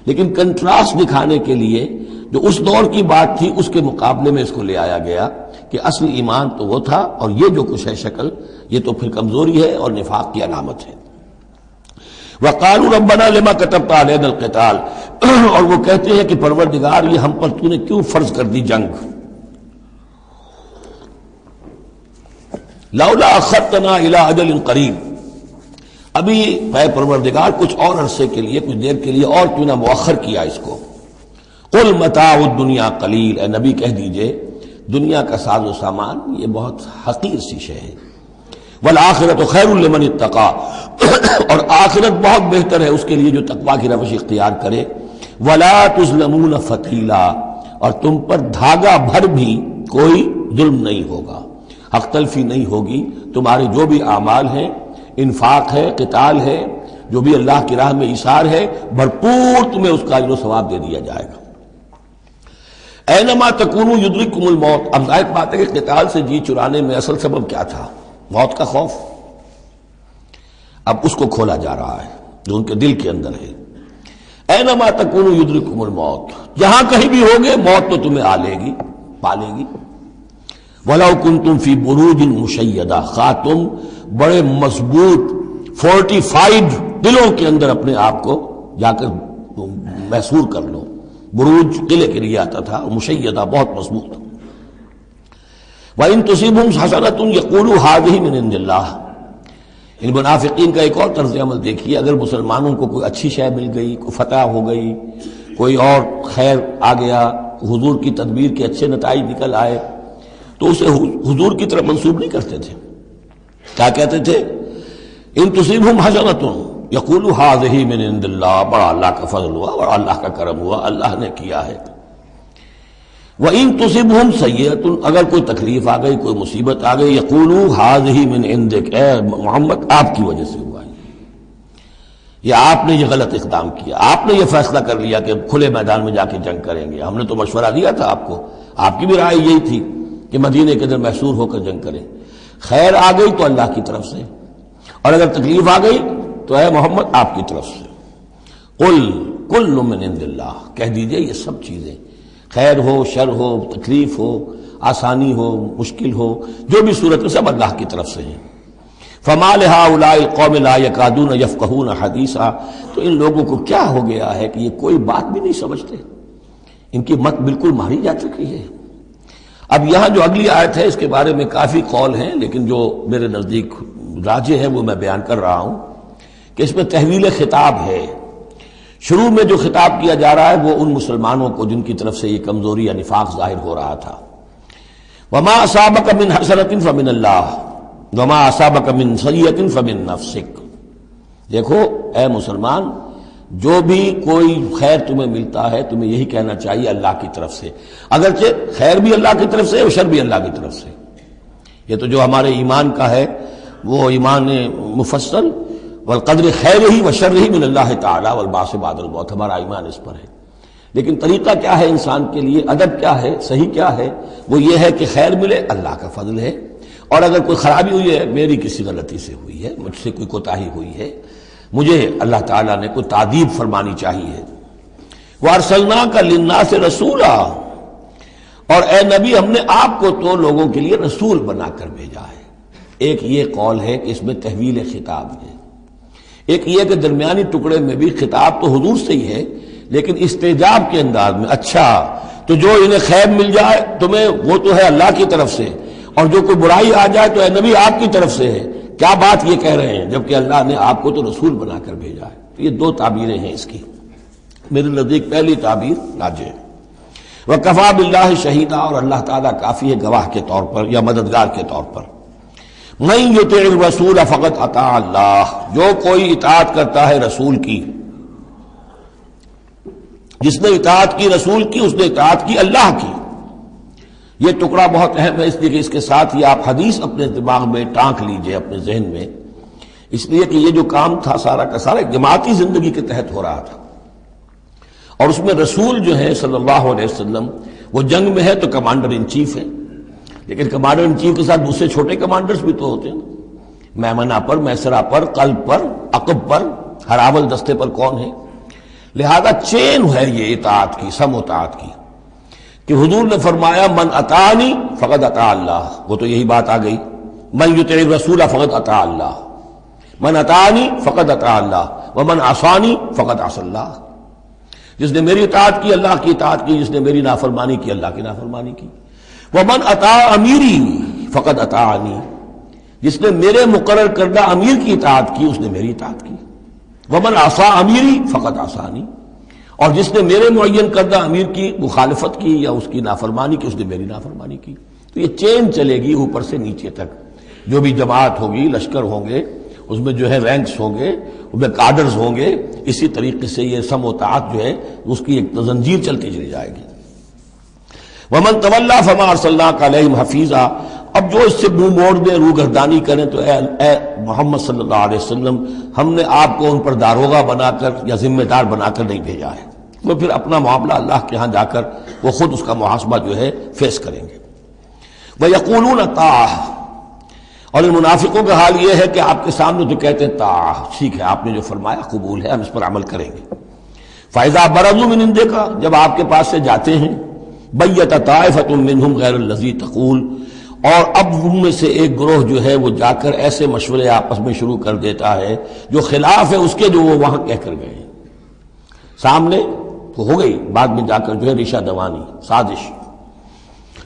لیکن کنٹراسٹ دکھانے کے لیے جو اس دور کی بات تھی اس کے مقابلے میں اس کو لے آیا گیا کہ اصل ایمان تو وہ تھا، اور یہ جو کچھ ہے شکل یہ تو پھر کمزوری ہے اور نفاق کی علامت ہے۔ وَقَالُوا رَبَّنَا لِمَا كَتَبْتَ عَلَيْنَا الْقِتَالَ، اور وہ کہتے ہیں کہ پروردگار یہ ہم پر تو نے کیوں فرض کر دی جنگ، لولا اخرتنا الى اجل قریب، ابھی اے پروردگار کچھ اور عرصے کے لیے، کچھ دیر کے لیے اور کیوں نہ مؤخر کیا اس کو۔ قل متاع الدنیا قلیل، اے نبی کہہ دیجئے دنیا کا ساز و سامان یہ بہت حقیر سی شے ہے، والآخرۃ خیر لمن اتقى، اور آخرت بہت بہتر ہے اس کے لیے جو تقویٰ کی روش اختیار کرے، ولا تظلمون فتیلا، اور تم پر دھاگا بھر بھی کوئی ظلم نہیں ہوگا، حق تلفی نہیں ہوگی، تمہارے جو بھی اعمال ہیں، انفاق ہے، قتال ہے، جو بھی اللہ کی راہ میں ایثار ہے، بھرپور تمہیں اس کا اجر و ثواب دے دیا جائے گا۔ اینما تکونوا یدرککم الموت، اب ظاہر بات ہے کہ قتال سے جی چرانے میں اصل سبب کیا تھا؟ موت کا خوف، اب اس کو کھولا جا رہا ہے جو ان کے دل کے اندر ہے۔ اینما تکونوا یدرککم الموت، جہاں کہیں بھی ہوگے موت تو تمہیں آ لے گی، پا لے گی۔ وَلَوْ كُنْتُمْ فِي بُرُوجٍ مُشَيَّدَةٍ، خواہ تم بڑے مضبوط فورٹیفائڈ قلعوں کے اندر اپنے آپ کو جا کر محصور کر لو، بروج قلعے کے لیے آتا تھا، مشیدہ بہت مضبوط۔ وَإِن تُصِبْهُمْ حَسَنَةٌ يَقُولُوا هَٰذِهِ مِنْ عِندِ اللَّهِ، ان منافقین کا ایک اور طرز عمل دیکھیے، اگر مسلمانوں کو کوئی اچھی شے مل گئی، کوئی فتح ہو گئی، کوئی اور خیر آ گیا، حضور کی تدبیر کے اچھے نتائج نکل آئے، تو اسے حضور کی طرف منسوب نہیں کرتے تھے۔ کیا کہتے تھے؟ ان تصیبہم حسنۃ یقولوا ھذہ من عند اللہ، بڑا اللہ کا فضل ہوا، بڑا اللہ کا کرم ہوا، اللہ نے کیا ہے۔ وَإِن تُصِبْهُمْ سَيِّئَةٌ، اگر کوئی تکلیف آ گئی، کوئی مصیبت آ گئی، یقولوا ھذہ من عندک، اے محمد آپ کی وجہ سے ہوا ہے، یا آپ نے یہ غلط اقدام کیا، آپ نے یہ فیصلہ کر لیا کہ کھلے میدان میں جا کے جنگ کریں گے، ہم نے تو مشورہ دیا تھا آپ کو، آپ کی بھی رائے یہی تھی کہ مدینے کے اندر محصور ہو کر جنگ کریں۔ خیر آ گئی تو اللہ کی طرف سے، اور اگر تکلیف آ گئی تو اے محمد آپ کی طرف سے۔ قل کل من عند اللہ، کہہ دیجئے یہ سب چیزیں، خیر ہو، شر ہو، تکلیف ہو، آسانی ہو، مشکل ہو، جو بھی صورت میں سب اللہ کی طرف سے ہیں۔ فما لہؤلاء القوم لا یکادون یفقہون حدیثا، تو ان لوگوں کو کیا ہو گیا ہے کہ یہ کوئی بات بھی نہیں سمجھتے، ان کی مت بالکل ماری جا چکی ہے۔ اب یہاں جو اگلی آیت ہے اس کے بارے میں کافی قول ہیں، لیکن جو میرے نزدیک راجح ہے وہ میں بیان کر رہا ہوں کہ اس میں تحویل خطاب ہے۔ شروع میں جو خطاب کیا جا رہا ہے وہ ان مسلمانوں کو جن کی طرف سے یہ کمزوری یا نفاق ظاہر ہو رہا تھا۔ وما اصابک من حسنۃ فمن اللہ وما اصابک من سیئۃ فمن نفسک، دیکھو اے مسلمان، جو بھی کوئی خیر تمہیں ملتا ہے تمہیں یہی کہنا چاہیے اللہ کی طرف سے، اگرچہ خیر بھی اللہ کی طرف سے اور شر بھی اللہ کی طرف سے۔ یہ تو جو ہمارے ایمان کا ہے وہ ایمان مفصل، والقدر خیرہ وشرہ من اللہ تعالی والبعث بعد الموت، ہمارا ایمان اس پر ہے۔ لیکن طریقہ کیا ہے انسان کے لیے، ادب کیا ہے، صحیح کیا ہے؟ وہ یہ ہے کہ خیر ملے اللہ کا فضل ہے، اور اگر کوئی خرابی ہوئی ہے میری کسی غلطی سے ہوئی ہے، مجھ سے کوئی کوتاہی ہوئی ہے، مجھے اللہ تعالیٰ نے کوئی تعدیب فرمانی چاہیے۔ وَأَرْسَلْنَاكَ لِلنَّاسِ رَسُولًا، اور اے نبی ہم نے آپ کو تو لوگوں کے لیے رسول بنا کر بھیجا ہے۔ ایک یہ قول ہے کہ اس میں تحویل خطاب ہے، ایک یہ کہ درمیانی ٹکڑے میں بھی خطاب تو حضور سے ہی ہے لیکن استجاب کے انداز میں، اچھا تو جو انہیں خیر مل جائے تمہیں وہ تو ہے اللہ کی طرف سے، اور جو کوئی برائی آ جائے تو اے نبی آپ کی طرف سے ہے۔ کیا بات یہ کہہ رہے ہیں جبکہ اللہ نے آپ کو تو رسول بنا کر بھیجا ہے؟ تو یہ دو تعبیریں ہیں اس کی، میرے نزدیک پہلی تعبیر راجح ہے۔ وَكَفَى بِاللَّهِ شَهِيدًا، اور اللہ تعالیٰ کافی ہے گواہ کے طور پر یا مددگار کے طور پر۔ مَن يُطِعِ الرَّسُولَ فَقَدْ أَطَاعَ اللَّهَ، جو کوئی اطاعت کرتا ہے رسول کی، جس نے اطاعت کی رسول کی اس نے اطاعت کی اللہ کی۔ یہ ٹکڑا بہت اہم ہے، اس لیے کہ اس کے ساتھ ہی آپ حدیث اپنے دماغ میں ٹانک لیجئے، اپنے ذہن میں، اس لیے کہ یہ جو کام تھا سارا کا سارا جماعتی زندگی کے تحت ہو رہا تھا، اور اس میں رسول جو ہے صلی اللہ علیہ وسلم وہ جنگ میں ہے تو کمانڈر ان چیف ہے، لیکن کمانڈر ان چیف کے ساتھ دوسرے چھوٹے کمانڈرز بھی تو ہوتے ہیں، میمنہ پر، میسرہ پر، قلب پر، عقب پر، ہر اول دستے پر کون ہے؟ لہذا چین ہے یہ اطاعت کی، سم اطاعت کی، کہ حضور نے فرمایا من اطاعنی فقد اطاع اللہ، وہ تو یہی بات آ گئی، من یطع الرسول فقد اطاع اللہ، من اطاعنی فقد اطاع اللہ ومن عصانی فقد عصى اللہ، جس نے میری اطاعت کی اللہ کی اطاعت کی، جس نے میری نافرمانی کی اللہ کی نافرمانی کی۔ ومن اطاع امیری فقد اطاعنی، جس نے میرے مقرر کردہ امیر کی اطاعت کی اس نے میری اطاعت کی۔ ومن عصى امیری فقد عصانی، اور جس نے میرے معین کردہ امیر کی مخالفت کی یا اس کی نافرمانی کی اس نے میری نافرمانی کی۔ تو یہ چین چلے گی اوپر سے نیچے تک، جو بھی جماعت ہوگی، لشکر ہوں گے، اس میں جو ہے رینکس ہوں گے، اس میں کارڈرز ہوں گے، اسی طریقے سے یہ سم و طاعت جو ہے اس کی ایک زنجیر چلتی چلی جائے گی۔ ومن تولی فما ارسلناک علیہم حفیظا، اب جو اس سے منہ موڑ دیں، روگردانی کریں، تو اے محمد صلی اللہ علیہ وسلم ہم نے آپ کو ان پر داروغہ بنا کر یا ذمہ دار بنا کر نہیں بھیجا ہے، وہ پھر اپنا معاملہ اللہ کے ہاں جا کر وہ خود اس کا محاسبہ جو ہے فیس کریں گے۔ وَيَقُولُونَ طَاعَةٌ، اور ان منافقوں کا حال یہ ہے کہ آپ کے سامنے تو کہتے ہیں طاعہ، ٹھیک ہے آپ نے جو فرمایا قبول ہے، ہم اس پر عمل کریں گے۔ فَإِذَا بَرَزُوا مِنْ عِنْدِكَ، جب آپ کے پاس سے جاتے ہیں، بَيَّتَ طَائِفَةٌ مِّنْهُمْ غَيْرَ الَّذِي تَقُولُ، اور اب ان میں سے ایک گروہ جو ہے وہ جا کر ایسے مشورے آپس میں شروع کر دیتا ہے جو خلاف ہے اس کے جو وہ وہاں کہہ کر گئے ہیں۔ سامنے تو ہو گئی، بعد میں جا کر جو ہے ریشہ دوانی، سازش۔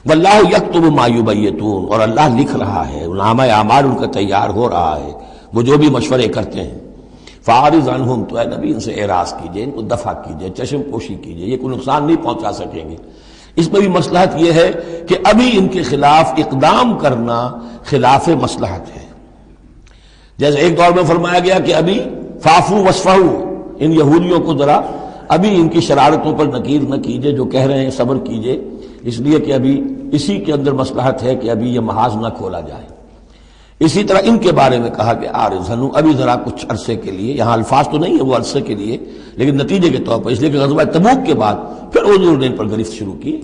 واللہ یکتب ما یبیتون، اور اللہ لکھ رہا ہے، نامہ اعمال ان کا تیار ہو رہا ہے، وہ جو بھی مشورے کرتے ہیں، فاعرض عنہم، تو اے نبی ان سے اعراض کیجئے، ان کو دفع کیجئے، چشم پوشی کیجئے، یہ کوئی نقصان نہیں پہنچا سکیں گے۔ اس میں بھی مصلحت یہ ہے کہ ابھی ان کے خلاف اقدام کرنا خلاف مصلحت ہے۔ جیسے ایک دور میں فرمایا گیا کہ ابھی فاعفوا واصفحوا، ان یہودیوں کو ذرا ابھی ان کی شرارتوں پر نکیر نہ کیجئے، جو کہہ رہے ہیں صبر کیجئے، اس لیے کہ ابھی اسی کے اندر مصلحت ہے کہ ابھی یہ محاذ نہ کھولا جائے۔ اسی طرح ان کے بارے میں کہا کہ آرزنو، ابھی ذرا کچھ عرصے کے لیے، یہاں الفاظ تو نہیں ہے وہ عرصے کے لیے، لیکن نتیجے کے طور پر، اس لیے کہ غزوہ تبوک کے بعد پھر حضور نے ان پر گرفت شروع کی،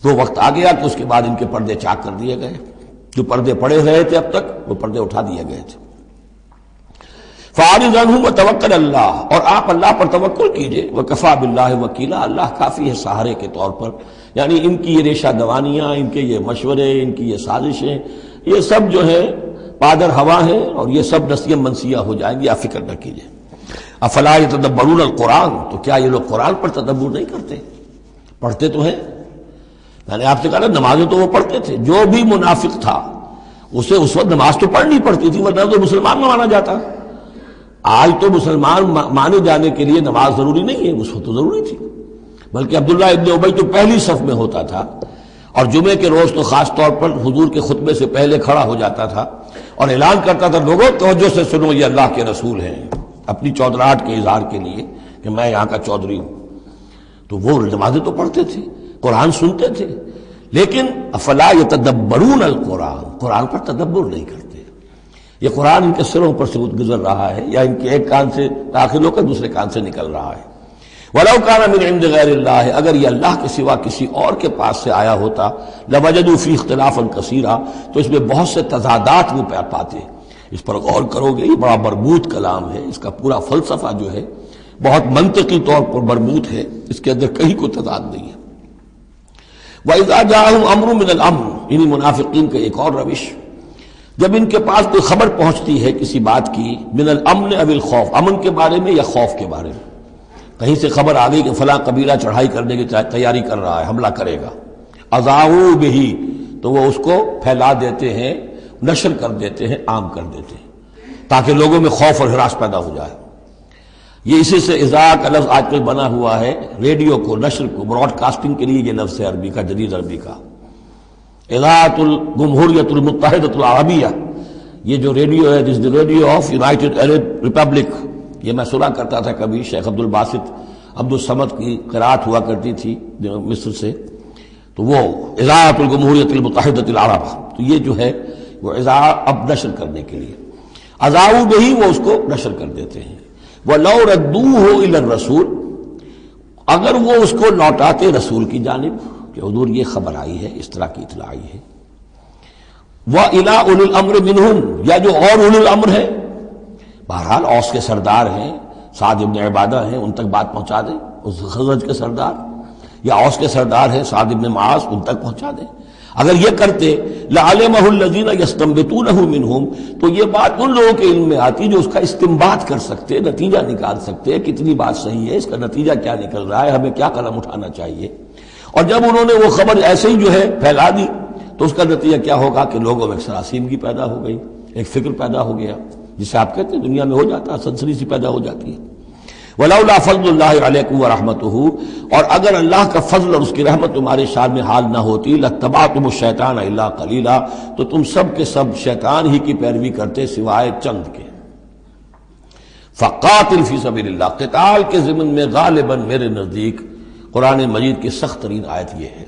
تو وقت آ گیا کہ اس کے بعد ان کے پردے چاک کر دیے گئے، جو پردے پڑے رہے تھے اب تک وہ پردے اٹھا دیے گئے تھے۔ فاعرض عنہم وتوکل اللہ، اور آپ اللہ پر توکل کیجئے، وکفی باللہ وکیلا، اللہ کافی ہے سہارے کے طور پر۔ یعنی ان کی یہ ریشہ دوانیاں، ان کے یہ مشورے، ان کی یہ سازشیں، یہ سب جو ہے پادر ہوا ہے، اور یہ سب نسیاں منسیہ ہو جائیں گی، آپ فکر نہ کیجئے۔ افلا یتدبرون القرآن، تو کیا یہ لوگ قرآن پر تدبر نہیں کرتے؟ پڑھتے تو ہیں، میں نے آپ سے کہا نا نمازیں تو وہ پڑھتے تھے۔ جو بھی منافق تھا اسے اس وقت نماز تو پڑھنی پڑتی تھی، ورنہ تو مسلمان نہ مانا جاتا۔ آج تو مسلمان مانے جانے کے لیے نماز ضروری نہیں ہے، اس وقت تو ضروری تھی، بلکہ عبداللہ ابن ابی تو پہلی صف میں ہوتا تھا، اور جمعے کے روز تو خاص طور پر حضور کے خطبے سے پہلے کھڑا ہو جاتا تھا اور اعلان کرتا تھا، لوگوں توجہ سے سنو، یہ اللہ کے رسول ہیں، اپنی چودراہٹ کے اظہار کے لیے کہ میں یہاں کا چودھری ہوں۔ تو وہ نمازیں تو پڑھتے تھے، قرآن سنتے تھے، لیکن افلا یتدبرون القرآن، قرآن پر تدبر نہیں کرتے۔ یہ قرآن ان کے سروں پر سے گزر رہا ہے، یا ان کے ایک کان سے داخل ہو کر دوسرے کان سے نکل رہا ہے۔ وَلَوْ كَانَ مِنْ عِنْدِ غَيْرِ اللَّهِ، اگر یہ اللہ کے سوا کسی اور کے پاس سے آیا ہوتا، لَوَجَدُوا فِيهِ اخْتِلَافًا كَثِيرًا، تو اس میں بہت سے تضادات وہ پاتے۔ اس پر غور کرو گے، یہ بڑا مربوط کلام ہے، اس کا پورا فلسفہ جو ہے بہت منطقی طور پر مربوط ہے، اس کے اندر کہیں کوئی تضاد نہیں ہے۔ وَإِذَا جَاءَهُمْ أَمْرٌ مِّنَ الْأَمْرِ، انہی منافقین کا ایک اور روش، جب ان کے پاس کوئی خبر پہنچتی ہے کسی بات کی، من الامن او الخوف، امن کے بارے میں یا خوف کے بارے میں، کہیں سے خبر آ گئی کہ فلاں قبیلہ چڑھائی کرنے کی تیاری کر رہا ہے، حملہ کرے گا، اذاعوا بہ، تو وہ اس کو پھیلا دیتے ہیں، نشر کر دیتے ہیں، عام کر دیتے ہیں، تاکہ لوگوں میں خوف اور ہراس پیدا ہو جائے۔ یہ اسی سے اذاع کا لفظ آج کل بنا ہوا ہے، ریڈیو کو، نشر کو، براڈ کاسٹنگ کے لیے یہ لفظ ہے عربی کا، جدید عربی کا، اذاعۃ الجمہوریۃ المتحدۃ العربیہ، یہ جو ریڈیو ہے، this radio of United Arab republic, یہ میں سنا کرتا تھا کبھی، شیخ عبد الباسط عبد الصمد کی قرات ہوا کرتی تھی مصر سے، تو وہ اذاعۃ الجمہوریۃ المتحدۃ العرب، تو یہ جو ہے وہ اذاع اب نشر کرنے کے لیے، اذاعوا بہ، وہ اس کو نشر کر دیتے ہیں۔ وَلَوْ رَدُّوهُ إِلَى الرَّسُولِ، اگر وہ اس کو لوٹاتے رسول کی جانب کہ حضور یہ خبر آئی ہے، اس طرح کی اطلاع آئی ہے، وَإِلَىٰ أُولِي الْأَمْرِ مِنْهُمْ، یا جو اور اولو الامر ہے، بہرحال اوس کے سردار ہیں، سعد ابن عبادہ ہیں، ان تک بات پہنچا دیں، اس خزرج کے سردار، یا اوس کے سردار ہیں سعد ابن معاذ، ان تک پہنچا دیں۔ اگر یہ کرتے لَعَلِمَهُ الَّذِينَ يَسْتَنبِطُونَهُ مِنْهُمْ، تو یہ بات ان لوگوں کے علم میں آتی جو اس کا استنباط کر سکتے، نتیجہ نکال سکتے، کتنی بات صحیح ہے، اس کا نتیجہ کیا نکل رہا ہے، ہمیں کیا قدم اٹھانا چاہیے۔ اور جب انہوں نے وہ خبر ایسے ہی جو ہے پھیلا دی، تو اس کا نتیجہ کیا ہوگا کہ لوگوں میں ایک سراسیمگی پیدا ہو گئی، ایک فکر پیدا ہو گیا، جسے آپ کہتے ہیں دنیا میں ہو جاتا ہے، سنسنی سی پیدا ہو جاتی ہے۔ وَلَوْلَا فَضْلُ اللَّهِ عَلَيْكُمْ وَرَحْمَتُهُ، اور اگر اللہ کا فضل اور اس کی رحمت تمہارے شان میں حال نہ ہوتی، لَاتَّبَعْتُمُ الشَّيْطَانَ إِلَّا قَلِيلًا، تو تم سب کے سب شیطان ہی کی پیروی کرتے سوائے چند کے۔ فَقَاتِلْ فِي سَبِيلِ اللَّهِ، قتال کے ضمن میں غالباً میرے نزدیک قرآن مجید کی سخت ترین آیت یہ ہے،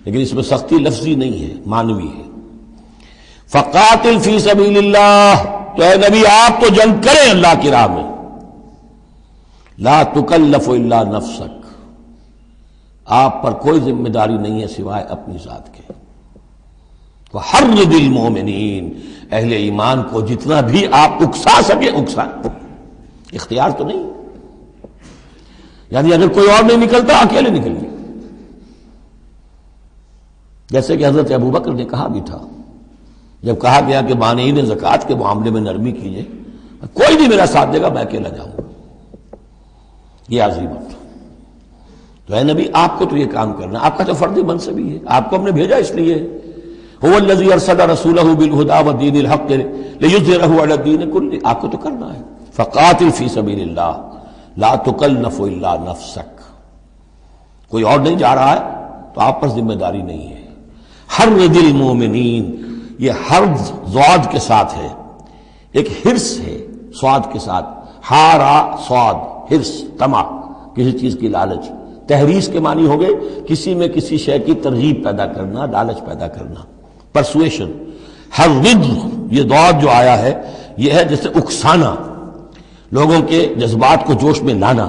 لیکن اس میں سختی لفظی نہیں ہے، معنوی ہے۔ فَقَاتِلْ فِي سَبِيلِ اللَّهِ، تو اے نبی آپ تو جنگ کریں اللہ کی راہ میں، لا تکلف الا نفسک، آپ پر کوئی ذمہ داری نہیں ہے سوائے اپنی ذات کے۔ وحرض المؤمنین، اہل ایمان کو جتنا بھی آپ اکسا سکے اکسا، اختیار تو نہیں، یعنی اگر کوئی اور نہیں نکلتا اکیلے نکلیے، جیسے کہ حضرت ابوبکر نے کہا بھی تھا جب کہا گیا کہ مانعین زکوٰۃ کے معاملے میں نرمی کیجیے، کوئی نہیں میرا ساتھ دے گا میں اکیلا جاؤں گا، یہ عظیمت۔ تو اے نبی آپ کو تو یہ کام کرنا، آپ کا تو فرض منصب ہی ہے، آپ کو ہم نے بھیجا اس لیے، هو الذی ارسل رسولہ بالہدی ودین الحق لیظہرہ علی الدین کلہ، آپ کو تو کرنا ہے. فقاتل فی سبیل اللہ لا تکلف الا نفسک، کوئی اور نہیں جا رہا ہے تو آپ پر ذمہ داری نہیں ہے. حرض المومنین، یہ حرض ضاد کے ساتھ ہے، ایک حرص ہے صاد کے ساتھ، ہارا صاد، حرص طمع، کسی چیز کی لالچ. تحریص کے معنی ہو گئے کسی میں کسی شے کی ترغیب پیدا کرنا، لالچ پیدا کرنا، پرسویشن. حرض، یہ ضاد جو آیا ہے یہ ہے جیسے اکسانا، لوگوں کے جذبات کو جوش میں لانا،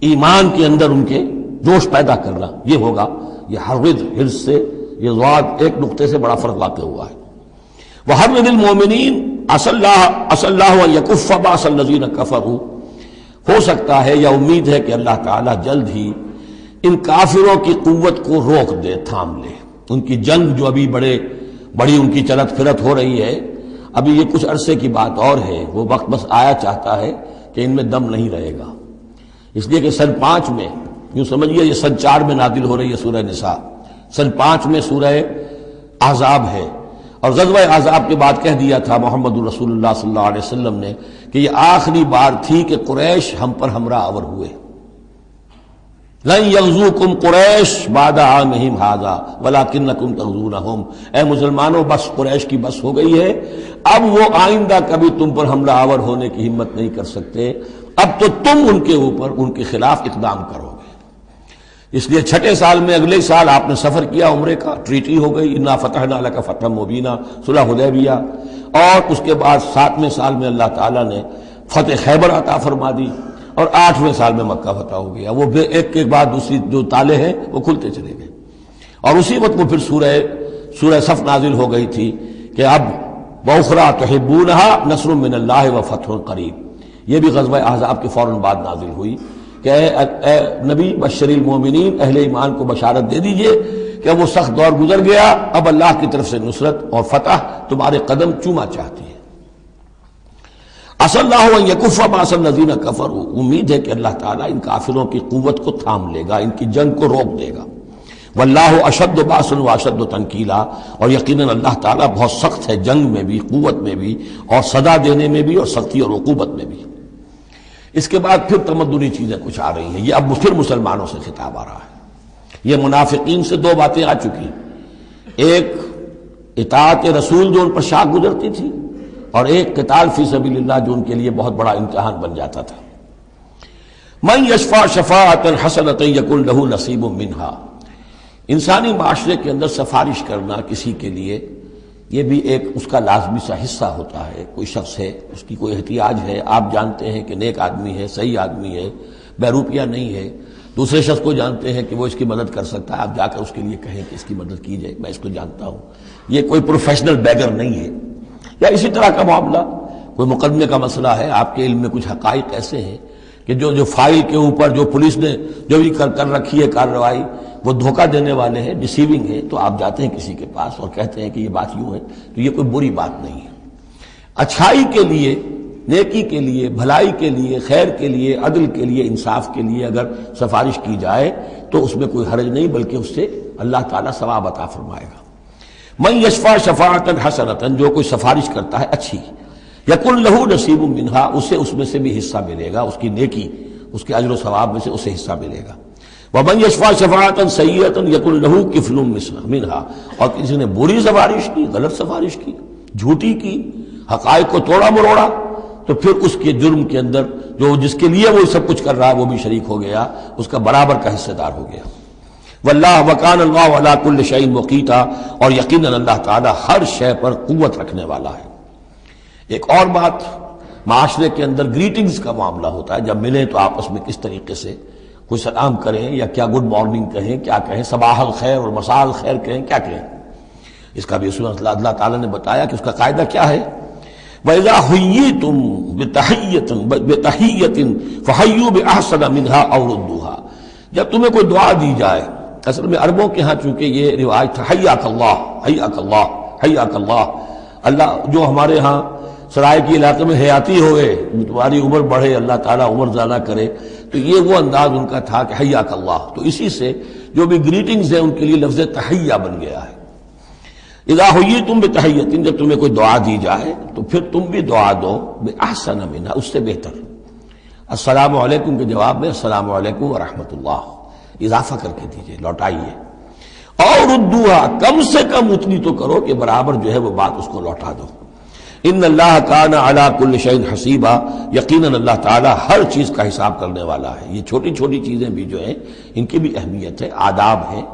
ایمان کے اندر ان کے جوش پیدا کرنا، یہ ہوگا. یہ حرض، حرص سے یہ ضاد ایک نقطے سے بڑا فرق واقع ہوا ہے. وحرض المومنین عسى الله ان يكف باس الذين كفروا، ہو سکتا ہے یا امید ہے کہ اللہ تعالیٰ جلد ہی ان کافروں کی قوت کو روک دے، تھام لے. ان کی جنگ جو ابھی بڑی ان کی چلت پھرت ہو رہی ہے، ابھی یہ کچھ عرصے کی بات اور ہے، وہ وقت بس آیا چاہتا ہے کہ ان میں دم نہیں رہے گا. اس لیے کہ سن 5 میں، یوں سمجھیے یہ سن 4 میں نازل ہو رہی ہے سورہ نساء، سن 5 میں سورہ احزاب ہے، اور غزوہ احزاب کے بعد کہہ دیا تھا محمد رسول اللہ صلی اللہ علیہ وسلم نے کہ یہ آخری بار تھی کہ قریش ہم پر ہمراہ آور ہوئے. لن یغزوکم قریش بعد عامہم ھذا ولکنکم تغزونہم، اے مسلمانوں بس قریش کی بس ہو گئی ہے، اب وہ آئندہ کبھی تم پر حملہ آور ہونے کی ہمت نہیں کر سکتے، اب تو تم ان کے اوپر ان کے خلاف اقدام کرو گے. اس لیے 6 سال میں اگلے سال آپ نے سفر کیا عمرے کا، ٹریٹی ہو گئی، انا فتحنا لک فتحا مبینا، صلح حدیبیہ، اور اس کے بعد 7ویں سال میں اللہ تعالیٰ نے فتح خیبر عطا فرما دی، اور 8ویں سال میں مکہ فتح ہو گیا. وہ ایک کے بعد دوسری جو تالے ہیں وہ کھلتے چلے گئے. اور اسی وقت وہ پھر سورہ صف نازل ہو گئی تھی کہ اب وَأُخْرَىٰ تُحِبُّونَهَا نَصْرٌ مِّنَ اللَّهِ وَفَتْحٌ قَرِيبٌ، یہ بھی غزوہ احزاب کے فوراً بعد نازل ہوئی کہ اے نبی بشر المومنین، اہل ایمان کو بشارت دے دیجئے کہ وہ سخت دور گزر گیا، اب اللہ کی طرف سے نصرت اور فتح تمہارے قدم چوما چاہتی ہے. عسى الله ان يكف باس الذين كفروا، امید ہے کہ اللہ تعالیٰ ان کافروں کی قوت کو تھام لے گا، ان کی جنگ کو روک دے گا. واللہ اشد باس واشد تنکیلا، اور یقیناً اللہ تعالیٰ بہت سخت ہے جنگ میں بھی، قوت میں بھی، اور سزا دینے میں بھی، اور سختی اور عقوبت میں بھی. اس کے بعد پھر تمدنی چیزیں کچھ آ رہی ہیں. یہ اب پھر مسلمانوں سے خطاب آ رہا ہے. یہ منافقین سے 2 باتیں آ چکی، ایک اطاعت رسول جو ان پر شاق گزرتی تھی، اور ایک قتال فی سبیل اللہ جو ان کے لیے بہت بڑا امتحان بن جاتا تھا. من یشفع شفاعۃ حسنۃ یکن لہ نصیب منہا، انسانی معاشرے کے اندر سفارش کرنا کسی کے لیے یہ بھی ایک اس کا لازمی سا حصہ ہوتا ہے. کوئی شخص ہے، اس کی کوئی احتیاج ہے، آپ جانتے ہیں کہ نیک آدمی ہے، صحیح آدمی ہے، بیروپیہ نہیں ہے، دوسرے شخص کو جانتے ہیں کہ وہ اس کی مدد کر سکتا ہے، آپ جا کر اس کے لیے کہیں کہ اس کی مدد کی جائے، میں اس کو جانتا ہوں. یہ کوئی پروفیشنل بیگر نہیں ہے. یا اسی طرح کا معاملہ، کوئی مقدمے کا مسئلہ ہے، آپ کے علم میں کچھ حقائق ایسے ہیں کہ جو فائل کے اوپر جو پولیس نے جو بھی کر رکھی ہے کارروائی، وہ دھوکہ دینے والے ہیں، ڈیسیونگ ہے، تو آپ جاتے ہیں کسی کے پاس اور کہتے ہیں کہ یہ بات یوں ہے، تو یہ کوئی بری بات نہیں ہے. اچھائی کے لیے، نیکی کے لیے، بھلائی کے لیے، خیر کے لیے، عدل کے لیے، انصاف کے لیے اگر سفارش کی جائے تو اس میں کوئی حرج نہیں، بلکہ اس سے اللہ تعالیٰ ثواب عطا فرمائے گا. من یشفع شفاعۃ حسنۃ، جو کوئی سفارش کرتا ہے اچھی، یکن لہ نصیب منہا، اسے اس میں سے بھی حصہ ملے گا، اس کی نیکی، اس کے اجر و ثواب میں سے اسے حصہ ملے گا. ومن یشفع شفاعۃ سیئۃ یکن لہ کفل منہا، اور کسی نے بری سفارش کی، غلط سفارش کی، جھوٹی کی، حقائق کو توڑا مروڑا، تو پھر اس کے جرم کے اندر جو جس کے لیے وہ سب کچھ کر رہا ہے وہ بھی شریک ہو گیا، اس کا برابر کا حصہ دار ہو گیا. واللہ وکان اللہ علی کل شیء مقیتا، اور یقیناً اللہ تعالیٰ ہر شے پر قوت رکھنے والا ہے. ایک اور بات، معاشرے کے اندر گریٹنگز کا معاملہ ہوتا ہے، جب ملیں تو آپس میں کس طریقے سے کوئی سلام کریں، یا کیا گڈ مارننگ کہیں، کیا کہیں، صباح الخیر اور مساء الخیر کہیں، کیا کہیں. اس کا بھی اللہ تعالیٰ نے بتایا کہ اس کا قاعدہ کیا ہے. وَإِذَا حُيِّيتُم بِتَحِيَّةٍ فَحَيُّوا بِأَحْسَنَ مِنْهَا أَوْ رُدُّوهَا، جب تمہیں کوئی دعا دی جائے، اصل میں عربوں کے ہاں چونکہ یہ رواج تھا حیاک اللہ، حیاک اللہ، حیاک اللہ، اللہ جو ہمارے ہاں سرائے کے علاقے میں حیاتی ہوئے، تمہاری عمر بڑھے، اللہ تعالیٰ عمر زیادہ کرے، تو یہ وہ انداز ان کا تھا کہ حیاک اللہ. تو اسی سے جو بھی گریٹنگز ہیں ان کے لیے لفظ تحیہ بن گیا ہے. اذا حییتم بتحیۃ، جب تمہیں کوئی دعا دی جائے تو پھر تم بھی دعا دو باحسن منہا، اس سے بہتر۔ السلام علیکم کے جواب میں السلام علیکم ورحمۃ اللہ اضافہ کر کے دیجئے، لوٹائیے۔ اور ردوہا، کم سے کم اتنی تو کرو کہ برابر جو ہے وہ بات اس کو لوٹا دو۔ ان اللہ کان علی کل شیء حسیبا، یقیناً اللہ تعالیٰ ہر چیز کا حساب کرنے والا ہے۔ یہ چھوٹی چھوٹی چیزیں بھی جو ہیں ان کی بھی اہمیت ہے، آداب ہیں۔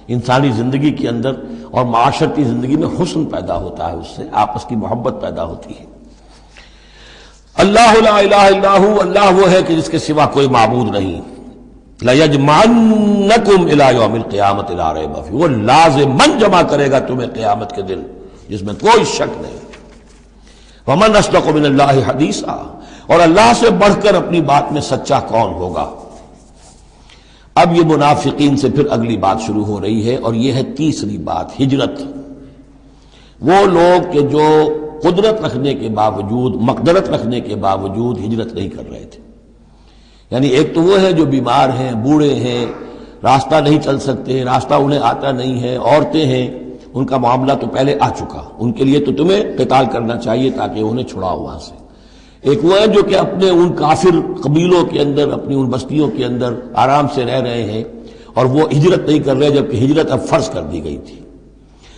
انسانی زندگی کے اندر اور معاشرتی زندگی میں حسن پیدا ہوتا ہے، اس سے آپس کی محبت پیدا ہوتی ہے۔ اللہ لا الہ الا ہو، اللہ وہ ہے کہ جس کے سوا کوئی معبود نہیں۔ لَيَجْمَعَنَّكُمْ إِلَىٰ يَوْمِ الْقِيَامَةِ لَا رَيْبَ فِيهِ، وہ لازماً جمع کرے گا تمہیں قیامت کے دن جس میں کوئی شک نہیں۔ وَمَنْ أَصْدَقُ مِنَ اللَّهِ حَدِيثًا، اور اللہ سے بڑھ کر اپنی بات میں سچا کون ہوگا۔ اب یہ منافقین سے پھر اگلی بات شروع ہو رہی ہے، اور یہ ہے تیسری بات، ہجرت۔ وہ لوگ کہ جو قدرت رکھنے کے باوجود، مقدرت رکھنے کے باوجود ہجرت نہیں کر رہے تھے۔ یعنی ایک تو وہ ہے جو بیمار ہیں، بوڑھے ہیں، راستہ نہیں چل سکتے، راستہ انہیں آتا نہیں ہے، عورتیں ہیں، ان کا معاملہ تو پہلے آ چکا، ان کے لیے تو تمہیں قتال کرنا چاہیے تاکہ انہیں چھڑاؤ وہاں سے۔ ایک وہ ہے جو کہ اپنے ان کافر قبیلوں کے اندر، اپنی ان بستیوں کے اندر آرام سے رہ رہے ہیں اور وہ ہجرت نہیں کر رہے، جبکہ ہجرت اب فرض کر دی گئی تھی۔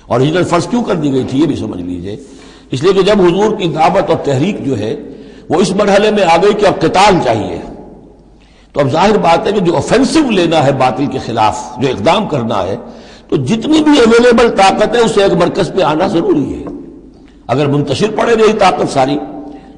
اور ہجرت فرض کیوں کر دی گئی تھی یہ بھی سمجھ لیجئے، اس لیے کہ جب حضور کی دعوت اور تحریک جو ہے وہ اس مرحلے میں آ گئی کہ اب قتال چاہیے، تو اب ظاہر بات ہے کہ جو اوفینسو لینا ہے باطل کے خلاف، جو اقدام کرنا ہے، تو جتنی بھی اویلیبل طاقت ہے اسے ایک مرکز پہ آنا ضروری ہے۔ اگر منتشر پڑے رہی طاقت ساری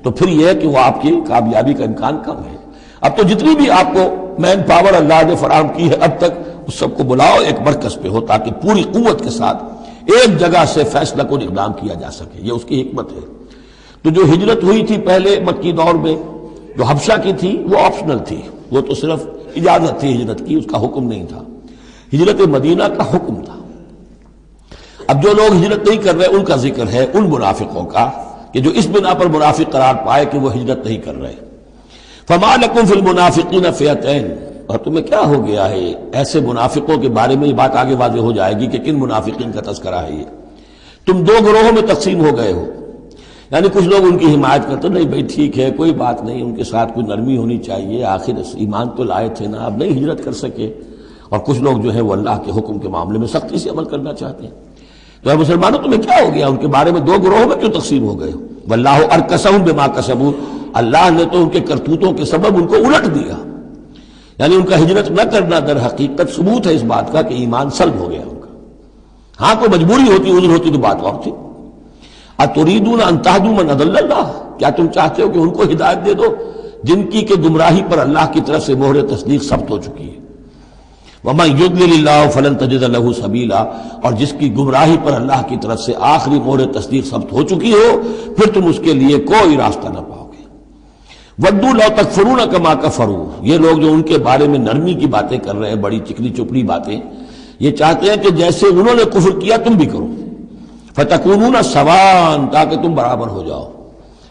تو پھر یہ ہے کہ وہ آپ کی کامیابی کا امکان کم ہے۔ اب تو جتنی بھی آپ کو مین پاور اللہ نے فراہم کی ہے اب تک، اس سب کو بلاؤ ایک مرکز پہ ہو تاکہ پوری قوت کے ساتھ ایک جگہ سے فیصلہ کو اقدام کیا جا سکے۔ یہ اس کی حکمت ہے۔ تو جو ہجرت ہوئی تھی پہلے مکی دور میں، جو حبشہ کی تھی، وہ آپشنل تھی، وہ تو صرف اجازت تھی ہجرت کی، اس کا حکم نہیں تھا۔ ہجرت مدینہ کا حکم تھا۔ اب جو لوگ ہجرت نہیں کر رہے ان کا ذکر ہے، ان منافقوں کا کہ جو اس بنا پر منافق قرار پائے کہ وہ ہجرت نہیں کر رہے۔ فَمَا لَكُمْ فِي الْمُنَافِقِينَ فِئَتَيْنِ، اور تمہیں کیا ہو گیا ہے ایسے منافقوں کے بارے میں، یہ بات آگے واضح ہو جائے گی کہ کن منافقین کا تذکرہ ہے یہ۔ تم دو گروہوں میں تقسیم ہو گئے ہو، یعنی کچھ لوگ ان کی حمایت کرتے نہیں بھائی ٹھیک ہے کوئی بات نہیں، ان کے ساتھ کوئی نرمی ہونی چاہیے، آخر ایمان تو لائے تھے نا، اب نہیں ہجرت کر سکے۔ اور کچھ لوگ جو ہے وہ اللہ کے حکم کے معاملے میں سختی سے عمل کرنا چاہتے ہیں۔ تو اے مسلمانوں تمہیں کیا ہو گیا، ان کے بارے میں دو گروہوں میں کیوں تقسیم ہو گئے ہو؟ واللہ ارکسہم بما کسبوا، اللہ نے تو ان کے کرتوتوں کے سبب ان کو الٹ دیا، یعنی ان کا ہجرت نہ کرنا در حقیقت ثبوت ہے اس بات کا کہ ایمان سلب ہو گیا ان کا۔ ہاں کوئی مجبوری ہوتی، عذر ہوتی تو بات اور تھی۔ اتریدون ان تہدوا من اضل اللہ، کیا تم چاہتے ہو کہ ان کو ہدایت دے دو جن کی کہ گمراہی پر اللہ کی طرف سے مہر تصدیق ثبت ہو چکی ہے؟ وَمَن يُضْلِلِ اللَّهُ فَلَن تَجِدَ لَهُ سَبِيلًا، اور جس کی گمراہی پر اللہ کی طرف سے آخری مہر تصدیق ثبت ہو چکی ہو پھر تم اس کے لیے کوئی راستہ نہ پاؤ گے۔ وَدُّوا لَوْ تَكْفُرُونَ كَمَا كَفَرُوا، یہ لوگ جو ان کے بارے میں نرمی کی باتیں کر رہے ہیں، بڑی چکنی چپڑی باتیں، یہ چاہتے ہیں کہ جیسے انہوں نے کفر کیا تم بھی کرو، فَتَكُونُونَ سَوَاءً، تاکہ تم برابر ہو جاؤ۔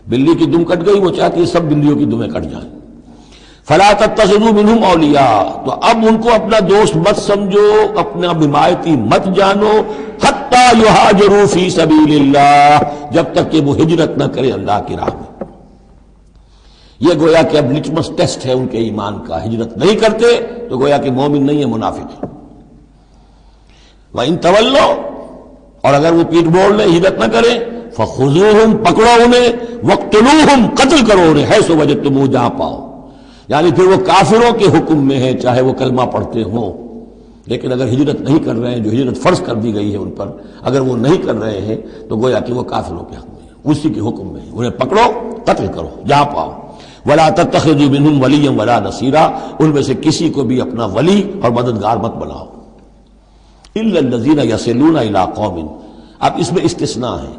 بلی کی دم کٹ گئی، وہ چاہتی ہے سب بلیوں کی دمیں کٹ جائیں۔ فَلَا تَتَّخِذُوا مِنْهُمْ أَوْلِيَاءَ، تو اب ان کو اپنا دوست مت سمجھو، اپنا حمایتی مت جانو، حَتَّى يُهَاجِرُوا فِي سَبِيلِ اللَّهِ، جب تک کہ وہ ہجرت نہ کرے اللہ کی راہ میں۔ یہ گویا کہ اب لٹمس ٹیسٹ ہے ان کے ایمان کا، ہجرت نہیں کرتے تو گویا کہ مومن نہیں ہے، منافق ہے۔ وَإِن تَوَلَّوْا، اور اگر وہ پیٹ موڑ لیں، ہجرت نہ کریں، فَخُذُوهُمْ، پکڑو انہیں، وَاقْتُلُوهُمْ، قتل کرو انہیں، حیث وجدتموہ، جہاں پاؤ۔ یعنی پھر وہ کافروں کے حکم میں ہے، چاہے وہ کلمہ پڑھتے ہوں، لیکن اگر ہجرت نہیں کر رہے ہیں، جو ہجرت فرض کر دی گئی ہے ان پر، اگر وہ نہیں کر رہے ہیں تو گویا کہ وہ کافروں کے حق میں ہے، اسی کے حکم میں ہے، انہیں پکڑو، قتل کرو جہاں پاؤ۔ وَلَا تَتَّخِذُوا مِنْهُمْ وَلِيًّا وَلَا نَصِيرًا، ان میں سے کسی کو بھی اپنا ولی اور مددگار مت بناؤ۔ إِلَّا الَّذِينَ يَصِلُونَ إِلَىٰ قَوْمٍ، اب اس میں استثناء ہے،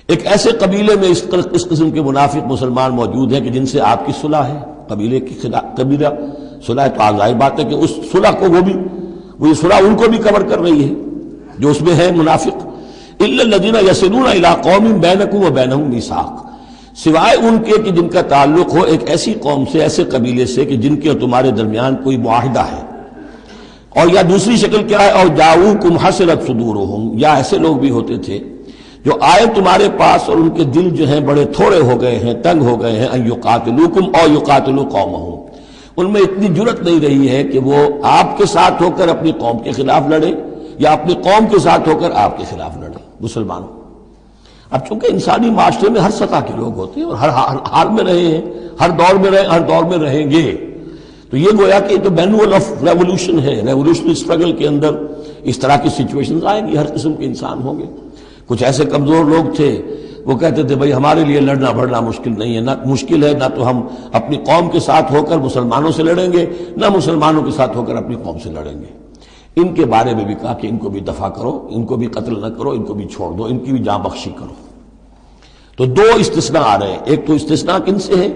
ایک ایسے قبیلے میں اس قسم کے منافق مسلمان موجود ہیں کہ جن سے آپ کی صلح ہے، قبیلے کی قبیلہ صلح، تو ظاہر بات ہے کہ اس صلح کو وہ یہ صلح ان کو بھی کور کر رہی ہے جو اس میں ہے منافق۔ إِلَّا الَّذِينَ يَصِلُونَ إِلَىٰ قَوْمٍ بَيْنَكُمْ وَبَيْنَهُم مِّيثَاقٌ، سوائے ان کے کہ جن کا تعلق ہو ایک ایسی قوم سے، ایسے قبیلے سے کہ جن کے اور تمہارے درمیان کوئی معاہدہ ہے، اور یا دوسری شکل کیا ہے، اور جاؤکم حسرت صدورہم، یا ایسے لوگ بھی ہوتے تھے جو آئے تمہارے پاس اور ان کے دل جو ہیں بڑے تھوڑے ہو گئے ہیں، تنگ ہو گئے ہیں، ان یقاتلوکم او یقاتلوا قومہم، ان میں اتنی جرت نہیں رہی ہے کہ وہ آپ کے ساتھ ہو کر اپنی قوم کے خلاف لڑے یا اپنی قوم کے ساتھ ہو کر آپ کے خلاف لڑے مسلمانوں۔ اب چونکہ انسانی معاشرے میں ہر سطح کے لوگ ہوتے ہیں اور ہر حال میں رہے ہیں، ہر دور میں رہے، ہر دور میں رہیں گے، تو یہ گویا کہ تو مینول آف ریولوشن ہے، ریولوشنری اسٹرگل کے اندر اس طرح کی سچویشنز آئیں گی، ہر قسم کے انسان ہوں گے۔ کچھ ایسے کمزور لوگ تھے وہ کہتے تھے بھائی ہمارے لیے لڑنا بڑھنا مشکل نہیں ہے، نہ مشکل ہے، نہ تو ہم اپنی قوم کے ساتھ ہو کر مسلمانوں سے لڑیں گے، نہ مسلمانوں کے ساتھ ہو کر اپنی قوم سے لڑیں گے۔ ان کے بارے میں بھی کہا کہ ان کو بھی دفع کرو، ان کو بھی قتل نہ کرو، ان کو بھی چھوڑ دو، ان کی بھی جان بخشی کرو۔ تو دو استثناء آ رہے ہیں، ایک تو استثناء کن سے ہے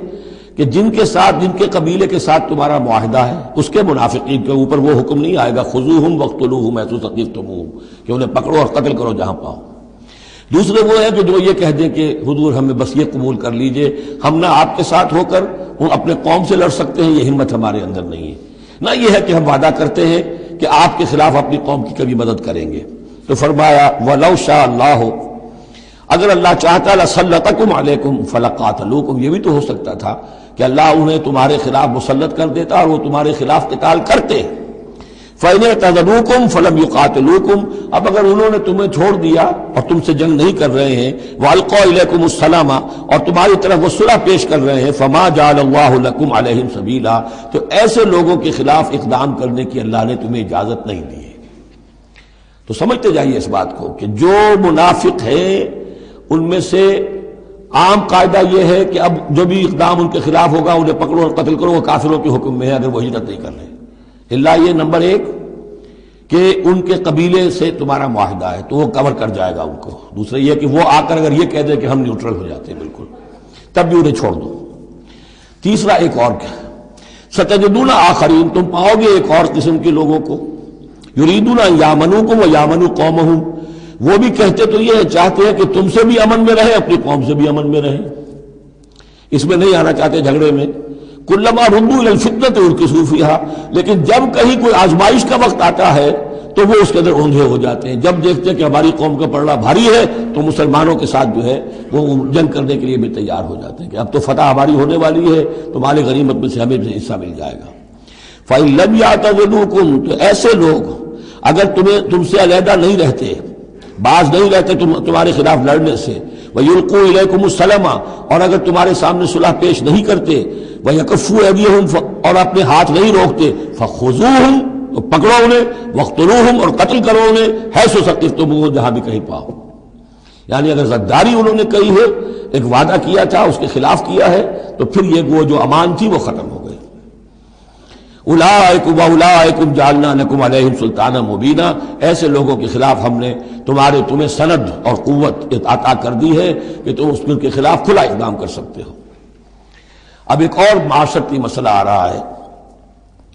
کہ جن کے ساتھ، جن کے قبیلے کے ساتھ تمہارا معاہدہ ہے اس کے منافقین کے اوپر وہ حکم نہیں آئے گا خذوہم واقتلوہم حیث ثقفتموہم کہ انہیں پکڑو اور قتل کرو جہاں پاؤ۔ دوسرے وہ ہیں کہ جو یہ کہہ دیں کہ حضور ہمیں بس یہ قبول کر لیجئے، ہم نہ آپ کے ساتھ ہو کر اپنے قوم سے لڑ سکتے ہیں، یہ ہمت ہمارے اندر نہیں ہے، نہ یہ ہے کہ ہم وعدہ کرتے ہیں کہ آپ کے خلاف اپنی قوم کی کبھی مدد کریں گے۔ تو فرمایا وَلَوْ شَاءَ اللَّهُ، اگر اللہ چاہتا لَسَلَّطَكُمْ عَلَيْكُمْ فَلَقَاتَلُوكُمْ، یہ بھی تو ہو سکتا تھا کہ اللہ انہیں تمہارے خلاف مسلط کر دیتا اور وہ تمہارے خلاف قتال کرتے۔ فَإِنِ اعْتَزَلُوكُمْ فَلَمْ يُقَاتِلُوكُمْ، اب اگر انہوں نے تمہیں چھوڑ دیا اور تم سے جنگ نہیں کر رہے ہیں، وَأَلْقَوْا إِلَيْكُمُ السَّلَامَ، اور تمہاری طرف وہ صلح پیش کر رہے ہیں، فَمَا جَعَلَ اللَّهُ لَكُمْ عَلَيْهِمْ سَبِيلًا، تو ایسے لوگوں کے خلاف اقدام کرنے کی اللہ نے تمہیں اجازت نہیں دی ہے۔ تو سمجھتے جائیے اس بات کو کہ جو منافق ہیں ان میں سے عام قاعدہ یہ ہے کہ اب جو بھی اقدام ان کے خلاف ہوگا انہیں پکڑو اور قتل کرو، وہ کافروں کے حکم میں ہے اگر وہ ہجرت نہیں کر رہے۔ اللہ یہ نمبر ایک کہ ان کے قبیلے سے تمہارا معاہدہ ہے تو وہ کور کر جائے گا ان کو۔ دوسرا یہ کہ وہ آ کر اگر یہ کہہ دے کہ ہم نیوٹرل ہو جاتے ہیں بالکل، تب بھی انہیں چھوڑ دو۔ تیسرا ایک اور کیا، ستجدون آخرین، تم پاؤ گے ایک اور قسم کے لوگوں کو، یریدون ان یامنوکم و یامنوا قومہم، وہ بھی کہتے تو یہ چاہتے ہیں کہ تم سے بھی امن میں رہے، اپنی قوم سے بھی امن میں رہے، اس میں نہیں آنا چاہتے جھگڑے میں۔ کلما ردوا الی الفتنۃ ارکسوا فیہا، لیکن جب کہیں کوئی آزمائش کا وقت آتا ہے تو وہ اس کے اندر اوندھے ہو جاتے ہیں۔ جب دیکھتے ہیں کہ ہماری قوم کا پلڑا بھاری ہے تو مسلمانوں کے ساتھ جو ہے وہ جنگ کرنے کے لیے بھی تیار ہو جاتے ہیں کہ اب تو فتح ہماری ہونے والی ہے، تو مال غنیمت میں سے ہمیں بھی حصہ مل جائے گا۔ فإن لم يعتزلوکم، تو ایسے لوگ اگر تم سے علیحدہ نہیں رہتے، باز نہیں رہتے تمہارے خلاف لڑنے سے، وَيُلْقُوا إِلَيْكُمُ السَّلَامَ، اور اگر تمہارے سامنے صلح پیش نہیں کرتے، وَيَكُفُّوا أَيْدِيَهُمْ، اور اپنے ہاتھ نہیں روکتے، فَخُذُوهُمْ، تو پکڑو انہیں، وَاقْتُلُوهُمْ، اور قتل کرو انہیں، حَيْثُ ثَقِفْتُمُوهُمْ، جہاں بھی کہیں پاؤ۔ یعنی اگر غداری انہوں نے کہی ہے، ایک وعدہ کیا تھا اس کے خلاف کیا ہے، تو پھر یہ وہ جو امان تھی وہ ختم ہو گئی۔ اولئک واولئکم جعلنا لکم علیہم سلطانا مبینا، ایسے لوگوں کے خلاف ہم نے تمہیں سند اور قوت عطا کر دی ہے کہ تم اس کے خلاف کھلا اقدام کر سکتے ہو۔ اب ایک اور معاشرتی مسئلہ آ رہا ہے،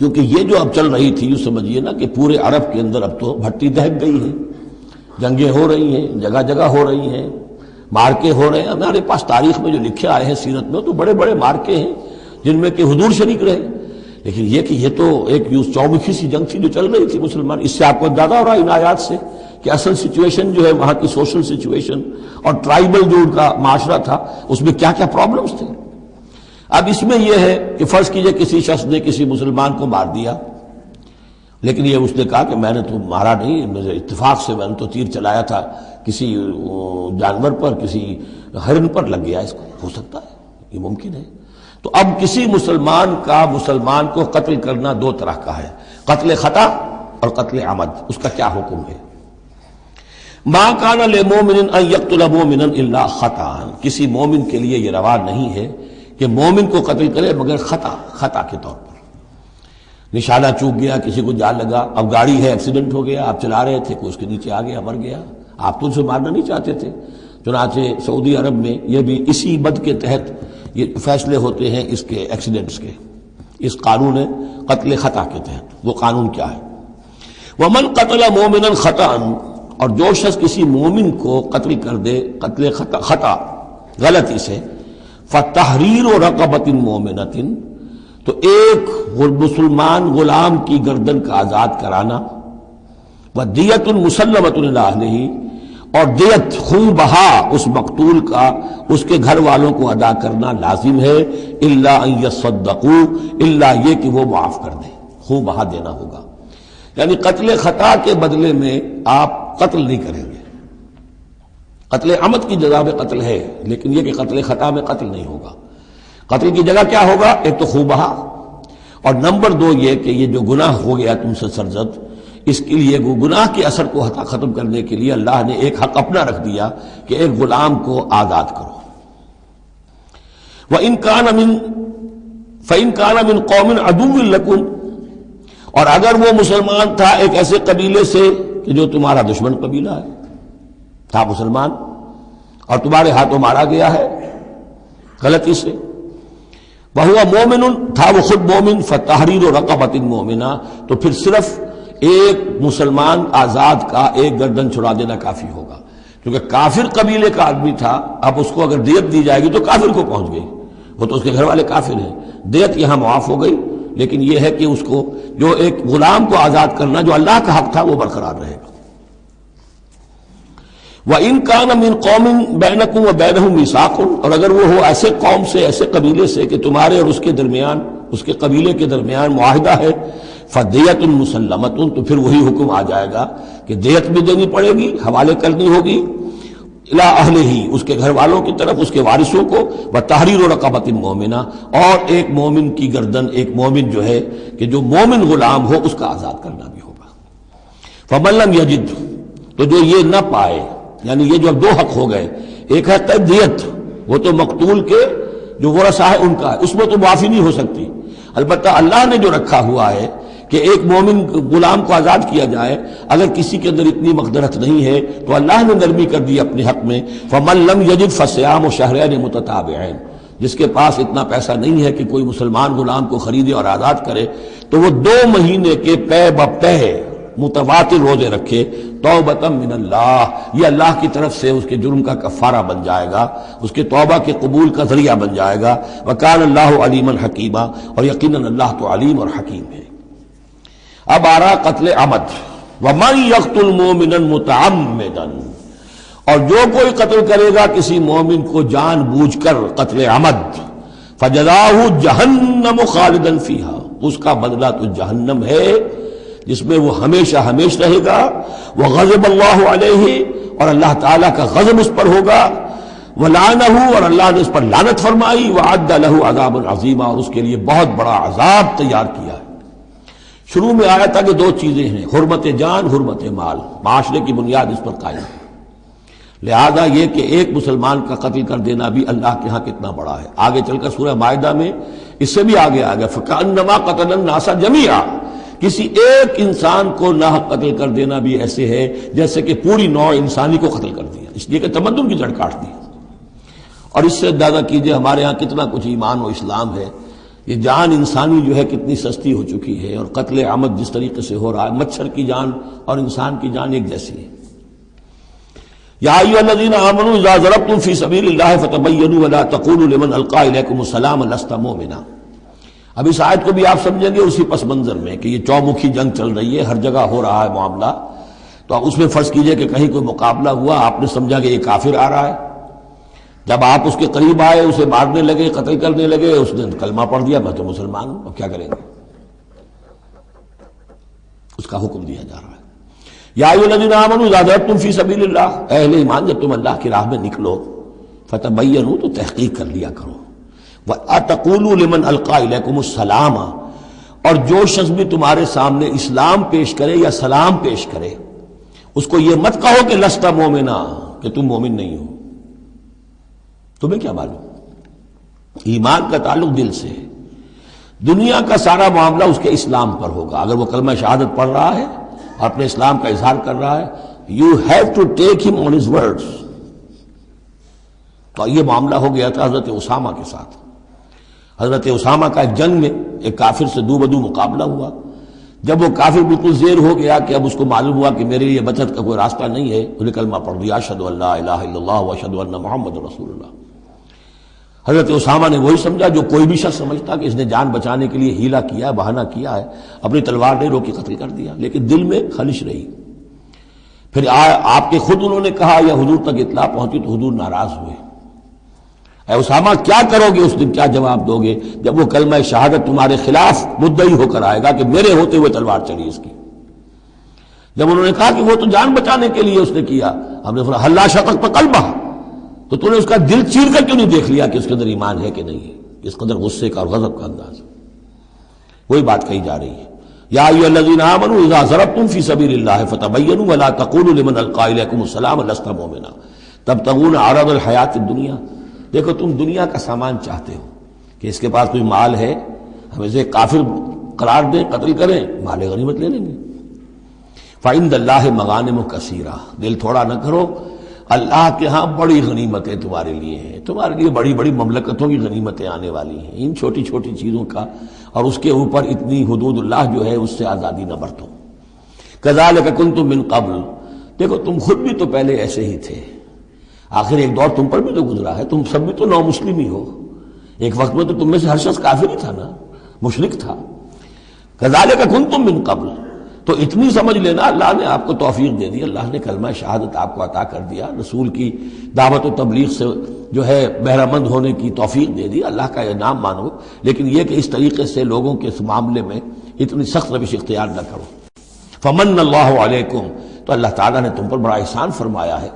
کیونکہ یہ جو اب چل رہی تھی، یوں سمجھیے نا کہ پورے عرب کے اندر اب تو بھٹی دہک گئی ہے، جنگیں ہو رہی ہیں، جگہ جگہ ہو رہی ہیں، مارکے ہو رہے ہیں۔ ہمارے پاس تاریخ میں جو لکھے آئے ہیں سیرت میں تو بڑے بڑے مارکے ہیں جن میں کہ حضور شریک رہے، لیکن یہ کہ یہ تو ایک چومکھی سی جنگ تھی جو چل رہی تھی مسلمان۔ اس سے آپ کو اندازہ ہو رہا ہے ان آیات سے کہ اصل سچویشن جو ہے وہاں کی سوشل سچویشن اور ٹرائبل جو ان کا معاشرہ تھا اس میں کیا کیا پرابلمز تھے۔ اب اس میں یہ ہے کہ فرض کیجئے کسی شخص نے کسی مسلمان کو مار دیا، لیکن یہ اس نے کہا کہ میں نے تو مارا نہیں، میرے اتفاق سے میں نے تو تیر چلایا تھا کسی جانور پر، کسی ہرن پر لگ گیا، اس کو ہو سکتا ہے، یہ ممکن ہے۔ تو اب کسی مسلمان کا مسلمان کو قتل کرنا دو طرح کا ہے، قتل خطا اور قتل عمد۔ اس کا کیا حکم ہے؟ ما کان للمؤمن ان یقتل مؤمنا الا خطا، کسی مومن کے لیے یہ روا نہیں ہے کہ مومن کو قتل کرے مگر خطا کے طور پر۔ نشانہ چوک گیا، کسی کو جان لگا، اب گاڑی ہے، ایکسیڈنٹ ہو گیا، آپ چلا رہے تھے، کوئی اس کے نیچے آ گیا، مر گیا، آپ تو اسے مارنا نہیں چاہتے تھے۔ چنانچہ سعودی عرب میں یہ بھی اسی بد کے تحت یہ فیصلے ہوتے ہیں اس کے ایکسیڈنٹس کے، اس قانون قتل خطا کے تحت۔ وہ قانون کیا ہے؟ ومن قتل مومنا خطا، اور جو شخص کسی مومن کو قتل کر دے قتل خطا غلطی سے، فتحریر رقبۃ مومنۃ، تو ایک مسلمان غلام کی گردن کا آزاد کرانا، وَدِيَةٌ مُسَلَّمَةٌ إِلَىٰ أَهْلِهِ، اور دیت خون بہا اس مقتول کا اس کے گھر والوں کو ادا کرنا لازم ہے، الا ان يصدقوا، الا یہ کہ وہ معاف کر دیں، خون بہا دینا ہوگا۔ یعنی قتل خطا کے بدلے میں آپ قتل نہیں کریں گے۔ قتل عمد کی جزا میں قتل ہے، لیکن یہ کہ قتل خطا میں قتل نہیں ہوگا۔ قتل کی جگہ کیا ہوگا؟ ایک تو خون بہا، اور نمبر دو یہ کہ یہ جو گناہ ہو گیا تم سے سرزد، اس کے لیے گناہ کے اثر کو ختم کرنے کے لیے اللہ نے ایک حق اپنا رکھ دیا کہ ایک غلام کو آزاد کرو۔ فَإِن كَانَ مِن قَوْمٍ عَدُوٍّ لَكُمْ، اور اگر وہ مسلمان تھا ایک ایسے قبیلے سے کہ جو تمہارا دشمن قبیلہ ہے، تھا مسلمان اور تمہارے ہاتھوں مارا گیا ہے غلطی سے، وَهُوَ مُؤْمِنٌ، تھا وہ خود مومن، فَتَحْرِيرُ رَقَبَةٍ مُؤْمِنَةٍ، تو پھر صرف ایک مسلمان آزاد کا ایک گردن چھڑا دینا کافی ہوگا، کیونکہ کافر قبیلے کا آدمی تھا، اب اس کو اگر دیت دی جائے گی تو کافر کو پہنچ گئی، وہ تو اس کے گھر والے کافر ہیں، دیت یہاں معاف ہو گئی، لیکن یہ ہے کہ اس کو جو ایک غلام کو آزاد کرنا جو اللہ کا حق تھا وہ برقرار رہے گا۔ وَإِن كَانَ مِن قَوْمٍ بَيْنَكُمْ وَبَيْنَهُم مِيثَاقٌ، اور اگر وہ ہو ایسے قوم سے، ایسے قبیلے سے کہ تمہارے اور اس کے درمیان، اس کے قبیلے کے درمیان معاہدہ ہے، فَدِيَةٌ مُسَلَّمَةٌ، تو پھر وہی حکم آ جائے گا کہ دیت بھی دینی پڑے گی، حوالے کرنی ہوگی، اِلَىٰ أَهْلِهِ، اس کے گھر والوں کی طرف، اس کے وارثوں کو، وَتَحْرِيرُ رَقَبَةٍ مُؤْمِنَةٍ، اور ایک مومن کی گردن، ایک مومن جو ہے کہ جو مومن غلام ہو اس کا آزاد کرنا بھی ہوگا۔ فَمَن لَّمْ يَجِدْ، تو جو یہ نہ پائے، یعنی یہ جو اب دو حق ہو گئے، ایک ہے دیت، وہ تو مقتول کے جو ورثہ ہے ان کا ہے، اس میں تو معافی نہیں ہو سکتی، البتہ اللہ نے جو رکھا ہوا ہے کہ ایک مومن غلام کو آزاد کیا جائے، اگر کسی کے اندر اتنی مقدرت نہیں ہے تو اللہ نے نرمی کر دی اپنے حق میں، فَمَن لَّمْ يَجِدْ فَصِيَامُ شَهْرَيْنِ مُتَتَابِعَيْنِ، جس کے پاس اتنا پیسہ نہیں ہے کہ کوئی مسلمان غلام کو خریدے اور آزاد کرے، تو وہ 2 مہینے کے پے بپے متواتر روزے رکھے، توبۃ من اللہ، یہ اللہ کی طرف سے اس کے جرم کا کفارہ بن جائے گا، اس کے توبہ کے قبول کا ذریعہ بن جائے گا۔ وَكَانَ اللَّهُ عَلِيمًا حَكِيمًا، اور یقیناً اللہ تو علیم اور حکیم ہے۔ اب آ رہا قتل عمد، وَمَن يَقْتُلْ مُؤْمِنًا مُتَعَمِّدًا، اور جو کوئی قتل کرے گا کسی مومن کو جان بوجھ کر قتل عمد، فَجَزَاؤُهُ جَهَنَّمُ خَالِدًا فِيهَا، اس کا بدلہ تو جہنم ہے جس میں وہ ہمیشہ ہمیشہ رہے گا، وَغَضِبَ اللَّهُ عَلَيْهِ، اور اللہ تعالیٰ کا غضب اس پر ہوگا، وَلَعَنَهُ، اور اللہ نے اس پر لعنت فرمائی، وَعَدَّ لَهُ عَذَابًا عَظِيمًا، اور اس کے لیے بہت بڑا عذاب تیار کیا ہے۔ شروع میں آیا تھا کہ 2 چیزیں ہیں، حرمت جان، حرمت مال، معاشرے کی بنیاد اس پر قائم ہے، لہذا یہ کہ ایک مسلمان کا قتل کر دینا بھی اللہ کے ہاں کتنا بڑا ہے۔ آگے چل کر سورہ مائدہ میں اس سے بھی آگے آ گیا، فَكَأَنَّمَا قَتَلَ النَّاسَ جَمِيعًا، کسی ایک انسان کو ناحق قتل کر دینا بھی ایسے ہے جیسے کہ پوری نوع انسانی کو قتل کر دیا، اس لیے کہ تمدن کی جڑ کاٹ دی۔ اور اس سے اندازہ کیجئے ہمارے ہاں کتنا کچھ ایمان و اسلام ہے، یہ جان انسانی جو ہے کتنی سستی ہو چکی ہے، اور قتل عمد جس طریقے سے ہو رہا ہے، مچھر کی جان اور انسان کی جان ایک جیسی ہے۔ یا ایھا الذین آمنوا اذا ضربتم فی سبیل اللہ فتبینوا ولا تقولوا لمن القی الیکم السلام لست مؤمنا۔ اب اس آیت کو بھی آپ سمجھیں گے اسی پس منظر میں کہ یہ چومکھی جنگ چل رہی ہے، ہر جگہ ہو رہا ہے معاملہ، تو اس میں فرض کیجئے کہ کہیں کوئی مقابلہ ہوا، آپ نے سمجھا کہ یہ کافر آ رہا ہے، جب آپ اس کے قریب آئے، اسے مارنے لگے، قتل کرنے لگے، اس نے کلمہ پڑھ دیا، میں تو مسلمان ہوں، اب کیا کریں گے؟ اس کا حکم دیا جا رہا ہے، یا ایھا الذین آمنوا اذا ضربتم فی سبیل اللہ، اے اہل ایمان جب تم اللہ کی راہ میں نکلو، فتبینوا، تو تحقیق کر لیا کرو، وَأَتَقُولُوا لِمَنْ أَلْقَى إِلَيْكُمُ السَّلَامَ، اور جو شخص بھی تمہارے سامنے اسلام پیش کرے یا سلام پیش کرے، اس کو یہ مت کہو کہ لست مومنا، کہ تم مومن نہیں ہو، تمہیں کیا معلوم؟ ایمان کا تعلق دل سے ہے، دنیا کا سارا معاملہ اس کے اسلام پر ہوگا۔ اگر وہ کلمہ شہادت پڑھ رہا ہے اور اپنے اسلام کا اظہار کر رہا ہے، you have to take him on his words۔ تو یہ معاملہ ہو گیا تھا حضرت اسامہ کے ساتھ۔ حضرت اسامہ کا ایک جنگ میں ایک کافر سے دو بدو مقابلہ ہوا، جب وہ کافر بالکل زیر ہو گیا کہ اب اس کو معلوم ہوا کہ میرے لیے بچت کا کوئی راستہ نہیں ہے، انہیں کلمہ پڑھ دیا، اشہد ان لا الہ الا اللہ واشہد ان محمد رسول اللہ۔ حضرت اسامہ نے وہی سمجھا جو کوئی بھی شخص سمجھتا کہ اس نے جان بچانے کے لیے ہیلا کیا ہے، بہانہ کیا ہے، اپنی تلوار نے روکی قتل کر دیا، لیکن دل میں خلش رہی۔ پھر آپ کے خود انہوں نے کہا یا حضور تک اطلاع پہنچی تو حضور ناراض ہوئے، اے اسامہ کیا کرو گے اس دن، کیا جواب دو گے جب وہ کلمہ شہادت تمہارے خلاف مدعی ہو کر آئے گا کہ میرے ہوتے ہوئے تلوار چلی اس کی۔ جب انہوں نے کہا کہ وہ تو جان بچانے کے لیے اس نے کیا، ہم نے فرمایا حلا شققت قلبہ، تو تو نے اس کا دل چیر کر کیوں نہیں دیکھ لیا کہ اس کے اندر ایمان ہے کہ نہیں ہے؟ اس قدر غصے کا اور غضب کا انداز، وہی بات کہی جا رہی ہے۔ یا ایھا الذین آمنوا اذا ضربتم فی سبیل اللہ فتبینوا ولا تقولوا لمن القی الیکم السلام لست مؤمنا تبتغون عرض الحیاۃ الدنیا۔ دیکھو تم دنیا کا سامان چاہتے ہو کہ اس کے پاس کوئی مال ہے، ہم اسے کافر قرار دیں، قتل کریں، مال غنیمت لے لیں گے۔ فعند اللہ مغانم کثیرہ، دل تھوڑا نہ کرو، اللہ کے ہاں بڑی غنیمتیں تمہارے لیے ہیں، تمہارے لیے بڑی بڑی مملکتوں کی غنیمتیں آنے والی ہیں، ان چھوٹی چھوٹی چیزوں کا اور اس کے اوپر اتنی حدود اللہ جو ہے اس سے آزادی نہ برتو۔ کذالک کنتم من قبل، دیکھو تم خود بھی تو پہلے ایسے ہی تھے، آخر ایک دور تم پر بھی تو گزرا ہے، تم سب بھی تو نو مسلم ہی ہو، ایک وقت میں تو تم میں سے ہر شخص کافر ہی تھا نا، مشرک تھا۔ کذالک کنتم من قبل، تو اتنی سمجھ لینا اللہ نے آپ کو توفیق دے دی، اللہ نے کلمہ شہادت آپ کو عطا کر دیا، رسول کی دعوت و تبلیغ سے جو ہے بہرہ مند ہونے کی توفیق دے دی، اللہ کا انعام مانو، لیکن یہ کہ اس طریقے سے لوگوں کے اس معاملے میں اتنی سخت روش اختیار نہ کرو۔ فمن اللہ علیکم، تو اللہ تعالیٰ نے تم پر بڑا احسان فرمایا ہے،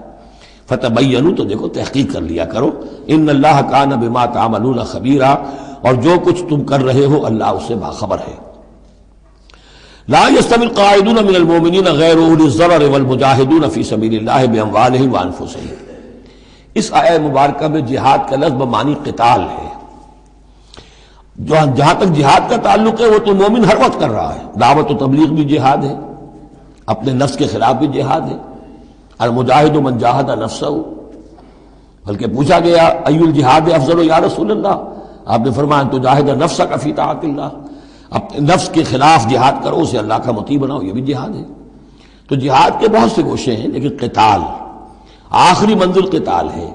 فتبینوا، تو دیکھو تحقیق کر لیا کرو، ان اللہ کان بما تعملون خبیرا، اور جو کچھ تم کر رہے ہو اللہ اس سے باخبر ہے۔ لا يستوي القاعدون من المؤمنین غیر اولی الضرر والمجاہدون فی سبیل اللہ باموالہم وانفسہم۔ اس آیہ مبارکہ میں جہاد کا لفظ بمعنی قتال ہے، جہاں تک جہاد کا تعلق ہے وہ تو مومن ہر وقت کر رہا ہے، دعوت و تبلیغ بھی جہاد ہے، اپنے نفس کے خلاف بھی جہاد ہے، المجاہد من جاہد نفسہ، بلکہ پوچھا گیا ای الجہاد افضل یا رسول اللہ، آپ نے فرمایا ان تجاہد نفسک فی طاعت اللہ، اپنے نفس کے خلاف جہاد کرو، اسے اللہ کا مطیع بناؤ، یہ بھی جہاد ہے۔ تو جہاد کے بہت سے گوشے ہیں، لیکن قتال آخری منزل قتال ہے،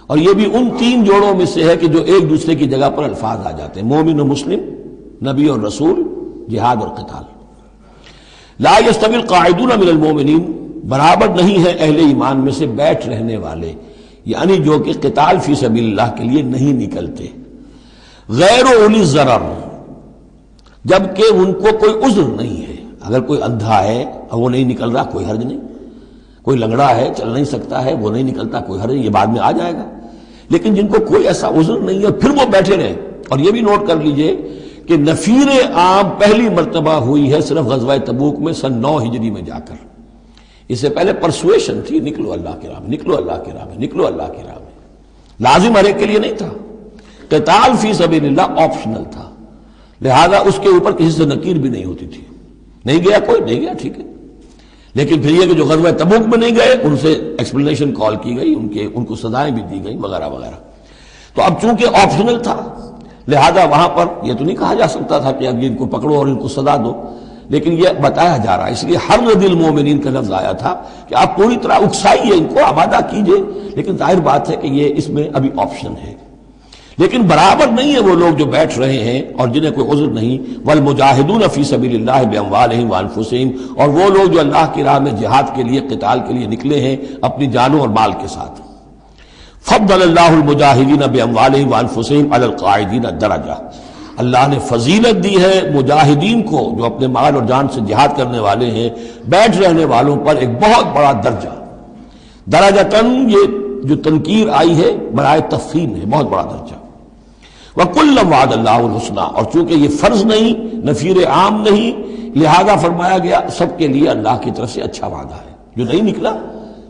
اور یہ بھی ان تین جوڑوں میں سے ہے کہ جو ایک دوسرے کی جگہ پر الفاظ آ جاتے ہیں، مومن و مسلم، نبی اور رسول، جہاد اور قتال۔ لا یستوی القاعدون من المؤمنین، برابر نہیں ہے اہل ایمان میں سے بیٹھ رہنے والے، یعنی جو کہ قتال فی سبیل اللہ کے لیے نہیں نکلتے، غیر اولی الضرر، جبکہ ان کو کوئی عذر نہیں ہے۔ اگر کوئی اندھا ہے اور وہ نہیں نکل رہا، کوئی حرج نہیں، کوئی لنگڑا ہے چل نہیں سکتا ہے وہ نہیں نکلتا، کوئی حرج نہیں، یہ بعد میں آ جائے گا۔ لیکن جن کو کوئی ایسا عذر نہیں ہے پھر وہ بیٹھے رہے، اور یہ بھی نوٹ کر لیجئے کہ نفیر عام پہلی مرتبہ ہوئی ہے صرف غزوہ تبوک میں سن 9 ہجری میں جا کر، اس سے پہلے پرسویشن تھی، نکلو اللہ کی راہ میں، نکلو اللہ کی راہ میں، نکلو اللہ کی راہ میں، لازم ہر ایک کے لیے نہیں تھا۔ قتال فی سبیل اللہ آپشنل تھا، لہذا اس کے اوپر کسی سے نکیر بھی نہیں ہوتی تھی، نہیں گیا کوئی، نہیں گیا ٹھیک ہے، لیکن پھر یہ کہ جو غزوہ تبوک میں نہیں گئے ان سے ایکسپلینیشن کال کی گئی، ان کو سزائیں بھی دی گئی وغیرہ وغیرہ۔ تو اب چونکہ آپشنل تھا لہذا وہاں پر یہ تو نہیں کہا جا سکتا تھا کہ اب ان کو پکڑو اور ان کو سزا دو، لیکن یہ بتایا جا رہا ہے، اس لیے حرض المومنین کا لفظ آیا تھا کہ آپ پوری طرح اکسائیے، ان کو آمادہ کیجئے، لیکن ظاہر بات ہے کہ یہ اس میں ابھی آپشن ہے۔ لیکن برابر نہیں ہے وہ لوگ جو بیٹھ رہے ہیں اور جنہیں کوئی عذر نہیں، والمجاہدون فی سبیل اللہ باموالہم وانفسہم، اور وہ لوگ جو اللہ کی راہ میں جہاد کے لیے، قتال کے لیے نکلے ہیں اپنی جانوں اور مال کے ساتھ۔ فضل اللہ المجاہدین باموالہم وانفسہم علی القاعدین درجہ، اللہ نے فضیلت دی ہے مجاہدین کو جو اپنے مال اور جان سے جہاد کرنے والے ہیں، بیٹھ رہنے والوں پر ایک بہت بڑا درجہ۔ درجتاً یہ جو تنکیر آئی ہے برائے تفخیم ہے، بہت بڑا درجہ۔ وَكُلًّا وَعَدَ اللَّهُ الْحُسْنَى، اور چونکہ یہ فرض نہیں، نفیر عام نہیں، لہذا فرمایا گیا سب کے لیے اللہ کی طرف سے اچھا وعدہ ہے۔ جو نہیں نکلا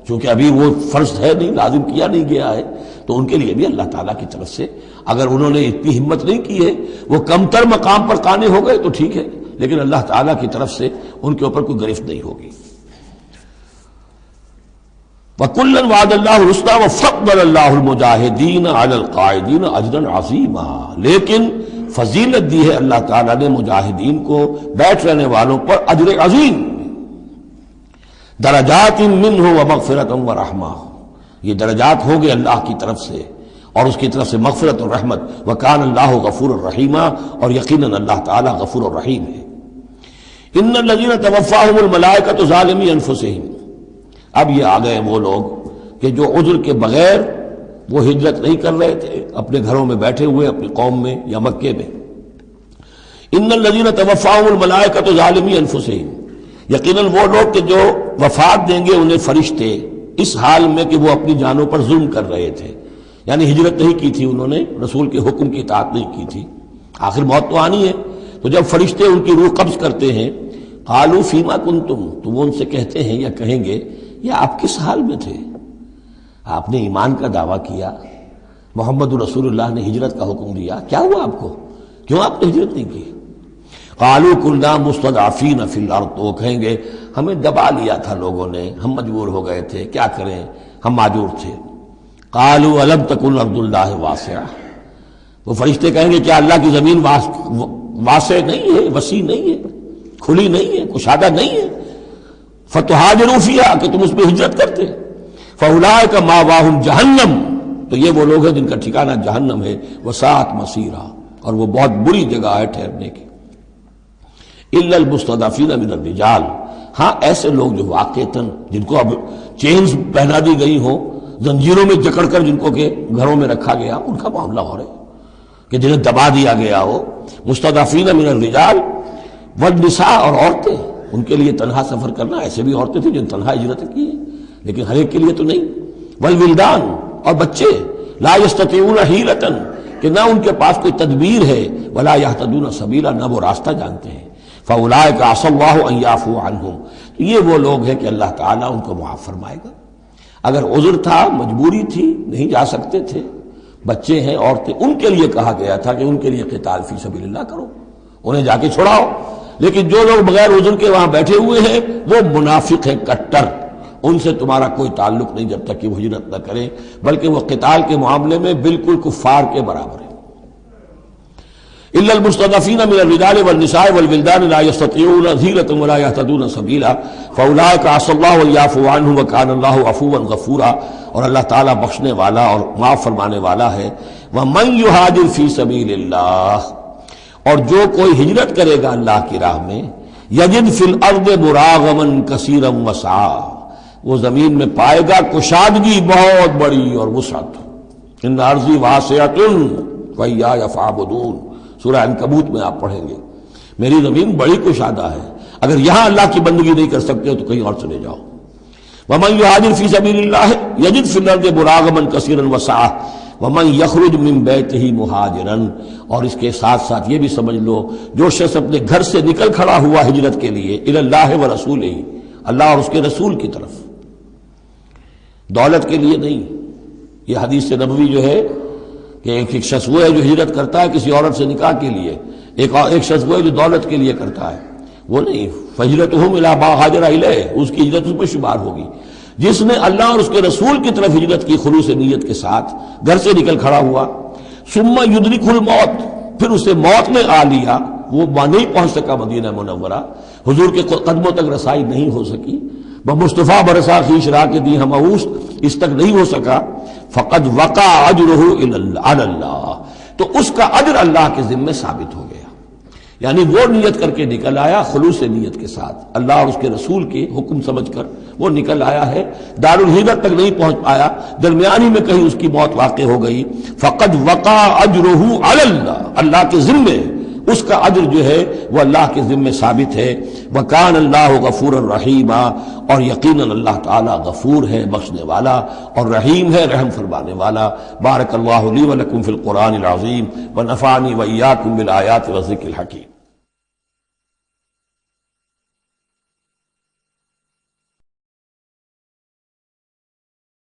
چونکہ ابھی وہ فرض ہے نہیں، لازم کیا نہیں گیا ہے، تو ان کے لیے بھی اللہ تعالیٰ کی طرف سے، اگر انہوں نے اتنی ہمت نہیں کی ہے، وہ کمتر مقام پر قانے ہو گئے تو ٹھیک ہے، لیکن اللہ تعالیٰ کی طرف سے ان کے اوپر کوئی گرفت نہیں ہوگی۔ وَكُلًّا وَعَدَ اللَّهُ الْحُسْنَى وَفَضَّلَ اللَّهُ الْمُجَاهِدِينَ عَلَى الْقَاعِدِينَ أَجْرًا عَظِيمًا، لیکن فضیلت دی ہے اللہ تعالیٰ نے مجاہدین کو بیٹھ رہنے والوں پر اجر عظیم، درجات منہ ومغفرۃ ورحمہ، یہ درجات ہوں گے اللہ کی طرف سے اور اس کی طرف سے مغفرت اور رحمت. وکان اللہ غفور الرحیم، اور یقیناً اللہ تعالیٰ غفور الرحیم ہے. ان الذین توفاہم الملائکۃ ظالمی انفسہم. اب یہ آ گئے وہ لوگ کہ جو عذر کے بغیر وہ ہجرت نہیں کر رہے تھے، اپنے گھروں میں بیٹھے ہوئے اپنی قوم میں یا مکے میں. ان الذین توفاہم الملائکۃ ظالمی انفسہم، یقیناً وہ لوگ کہ جو وفات دیں گے انہیں فرشتے اس حال میں کہ وہ اپنی جانوں پر ظلم کر رہے تھے، یعنی ہجرت نہیں کی تھی انہوں نے، رسول کے حکم کی اطاعت نہیں کی تھی، آخر موت تو آنی ہے. تو جب فرشتے ان کی روح قبض کرتے ہیں، قالوا فیما کنتم، تو وہ ان سے کہتے ہیں یا کہیں گے یہ آپ کس حال میں تھے؟ آپ نے ایمان کا دعویٰ کیا، محمد رسول اللہ نے ہجرت کا حکم دیا، کیا ہوا آپ کو؟ کیوں آپ نے ہجرت نہیں کی؟ قالوا كنا مستضعفین فی الارض، تو وہ کہیں گے ہمیں دبا لیا تھا لوگوں نے، ہم مجبور ہو گئے تھے، کیا کریں، ہم معذور تھے. قالوا الم تکن ارض اللہ واسعہ، وہ فرشتے کہیں گے کیا اللہ کی زمین واسع نہیں ہے، وسیع نہیں ہے، کھلی نہیں ہے، کشادہ نہیں ہے؟ فتہاجروا فیہا، کہ تم اس میں ہجرت کرتے. فاولئک مأواہم جہنم، تو یہ وہ لوگ ہیں جن کا ٹھکانہ جہنم ہے. وساءت مصیرا، اور وہ بہت بری جگہ ہے ٹھہرنے کی. الا المستضعفین من الرجال، ہاں ایسے لوگ جو واقعتاً جن کو اب چینز پہنا دی گئی ہوں، زنجیروں میں جکڑ کر جن کو کہ گھروں میں رکھا گیا، ان کا معاملہ ہو رہا ہے کہ جنہیں دبا دیا گیا ہو. مستضعفین من الرجال والنساء، اور عورتیں، ان کے لیے تنہا سفر کرنا، ایسے بھی عورتیں تھیں جن تنہا ہجرت کی ہے لیکن ہر ایک کے لیے تو نہیں. والولدان، اور بچے، لا یستطیعون حیلۃ، کہ نہ ان کے پاس کوئی تدبیر ہے، ولا یہتدون سبیلا، نہ وہ راستہ جانتے ہیں. فاولئک عسى اللہ ان یعفو عنہم، تو یہ وہ لوگ ہیں کہ اللہ تعالیٰ ان کو معاف فرمائے گا. اگر عذر تھا، مجبوری تھی، نہیں جا سکتے تھے، بچے ہیں، عورتیں، ان کے لیے کہا گیا تھا کہ ان کے لیے قتال فی سبیل اللہ کرو، انہیں جا کے چھڑاؤ. لیکن جو لوگ بغیر عذر کے وہاں بیٹھے ہوئے ہیں وہ منافق ہیں کٹر، ان سے تمہارا کوئی تعلق نہیں جب تک کہ وہ ہجرت نہ کریں، بلکہ وہ قتال کے معاملے میں بالکل کفار کے برابر ہے. الا المستضعفین من الرجال والنساء والولدان لا يستطيعون حیلۃ ولا يهتدون سبیلا فاولئک عسى الله ان يعفو عنهم وكان الله عفوا غفورا، اور اللہ تعالیٰ بخشنے والا اور معاف فرمانے والا ہے. ومن يهاجر في سبيل اللہ، اور جو کوئی ہجرت کرے گا اللہ کی راہ میں، یجد فی الارض مراغما کثیرا وسعا، وہ زمین میں پائے گا کشادگی بہت بڑی اور وسعت. ان ارضی واسعۃ فإیایا فاعبدون، سورہ عنکبوت میں آپ پڑھیں گے میری زمین بڑی کشادہ ہے، اگر یہاں اللہ کی بندگی نہیں کر سکتے ہو تو کہیں اور چلے جاؤ. ومن یہاجر فی سبیل اللہ یجد فی الارض مراغما کثیرا وسعا ومن یخرج من بیتہ مہاجرا، اور اس کے ساتھ ساتھ یہ بھی سمجھ لو جو شخص اپنے گھر سے نکل کھڑا ہوا ہجرت کے لیے الی اللہ ورسولہ، اللہ اور اس کے رسول کی طرف، دولت کے لیے نہیں. یہ حدیث نبوی جو ہے کہ ایک شخص وہ ہے جو ہجرت کرتا ہے کسی عورت سے نکاح کے لیے، ایک شخص وہ ہے جو دولت کے لیے کرتا ہے، وہ نہیں. فہجرتہم الی ما ہاجر الیہ، اس کی ہجرت اس میں شمار ہوگی. جس نے اللہ اور اس کے رسول کی طرف ہجرت کی خلوص نیت کے ساتھ، گھر سے نکل کھڑا ہوا، ثم یدرکہ الموت، پھر اسے موت نے آ لیا، وہ نہیں پہنچ سکا مدینہ منورہ، حضور کے قدموں تک رسائی نہیں ہو سکی، بمصطفیٰ برسا خیش را کے دی ہمعوس، اس تک نہیں ہو سکا. فقد وقع اجرہ علی اللہ، تو اس کا اجر اللہ کے ذمے ثابت ہو گیا. یعنی وہ نیت کر کے نکل آیا خلوص نیت کے ساتھ، اللہ اور اس کے رسول کے حکم سمجھ کر وہ نکل آیا ہے، دارالہجرت تک نہیں پہنچ پایا، درمیانی میں کہیں اس کی موت واقع ہو گئی. فقد وقع اجرہ علی اللہ، اللہ کے ذمے اس کا اجر جو ہے وہ اللہ کے ذمے ثابت ہے. وکان اللہ غفور الرحیم، اور یقیناً اللہ تعالیٰ غفور ہے، بخشنے والا، اور رحیم ہے، رحم فرمانے والا. بارک اللہ لی ولکم فی القرآن العظیم ونفعنی وإیاکم بالآیات والذکر الحکیم.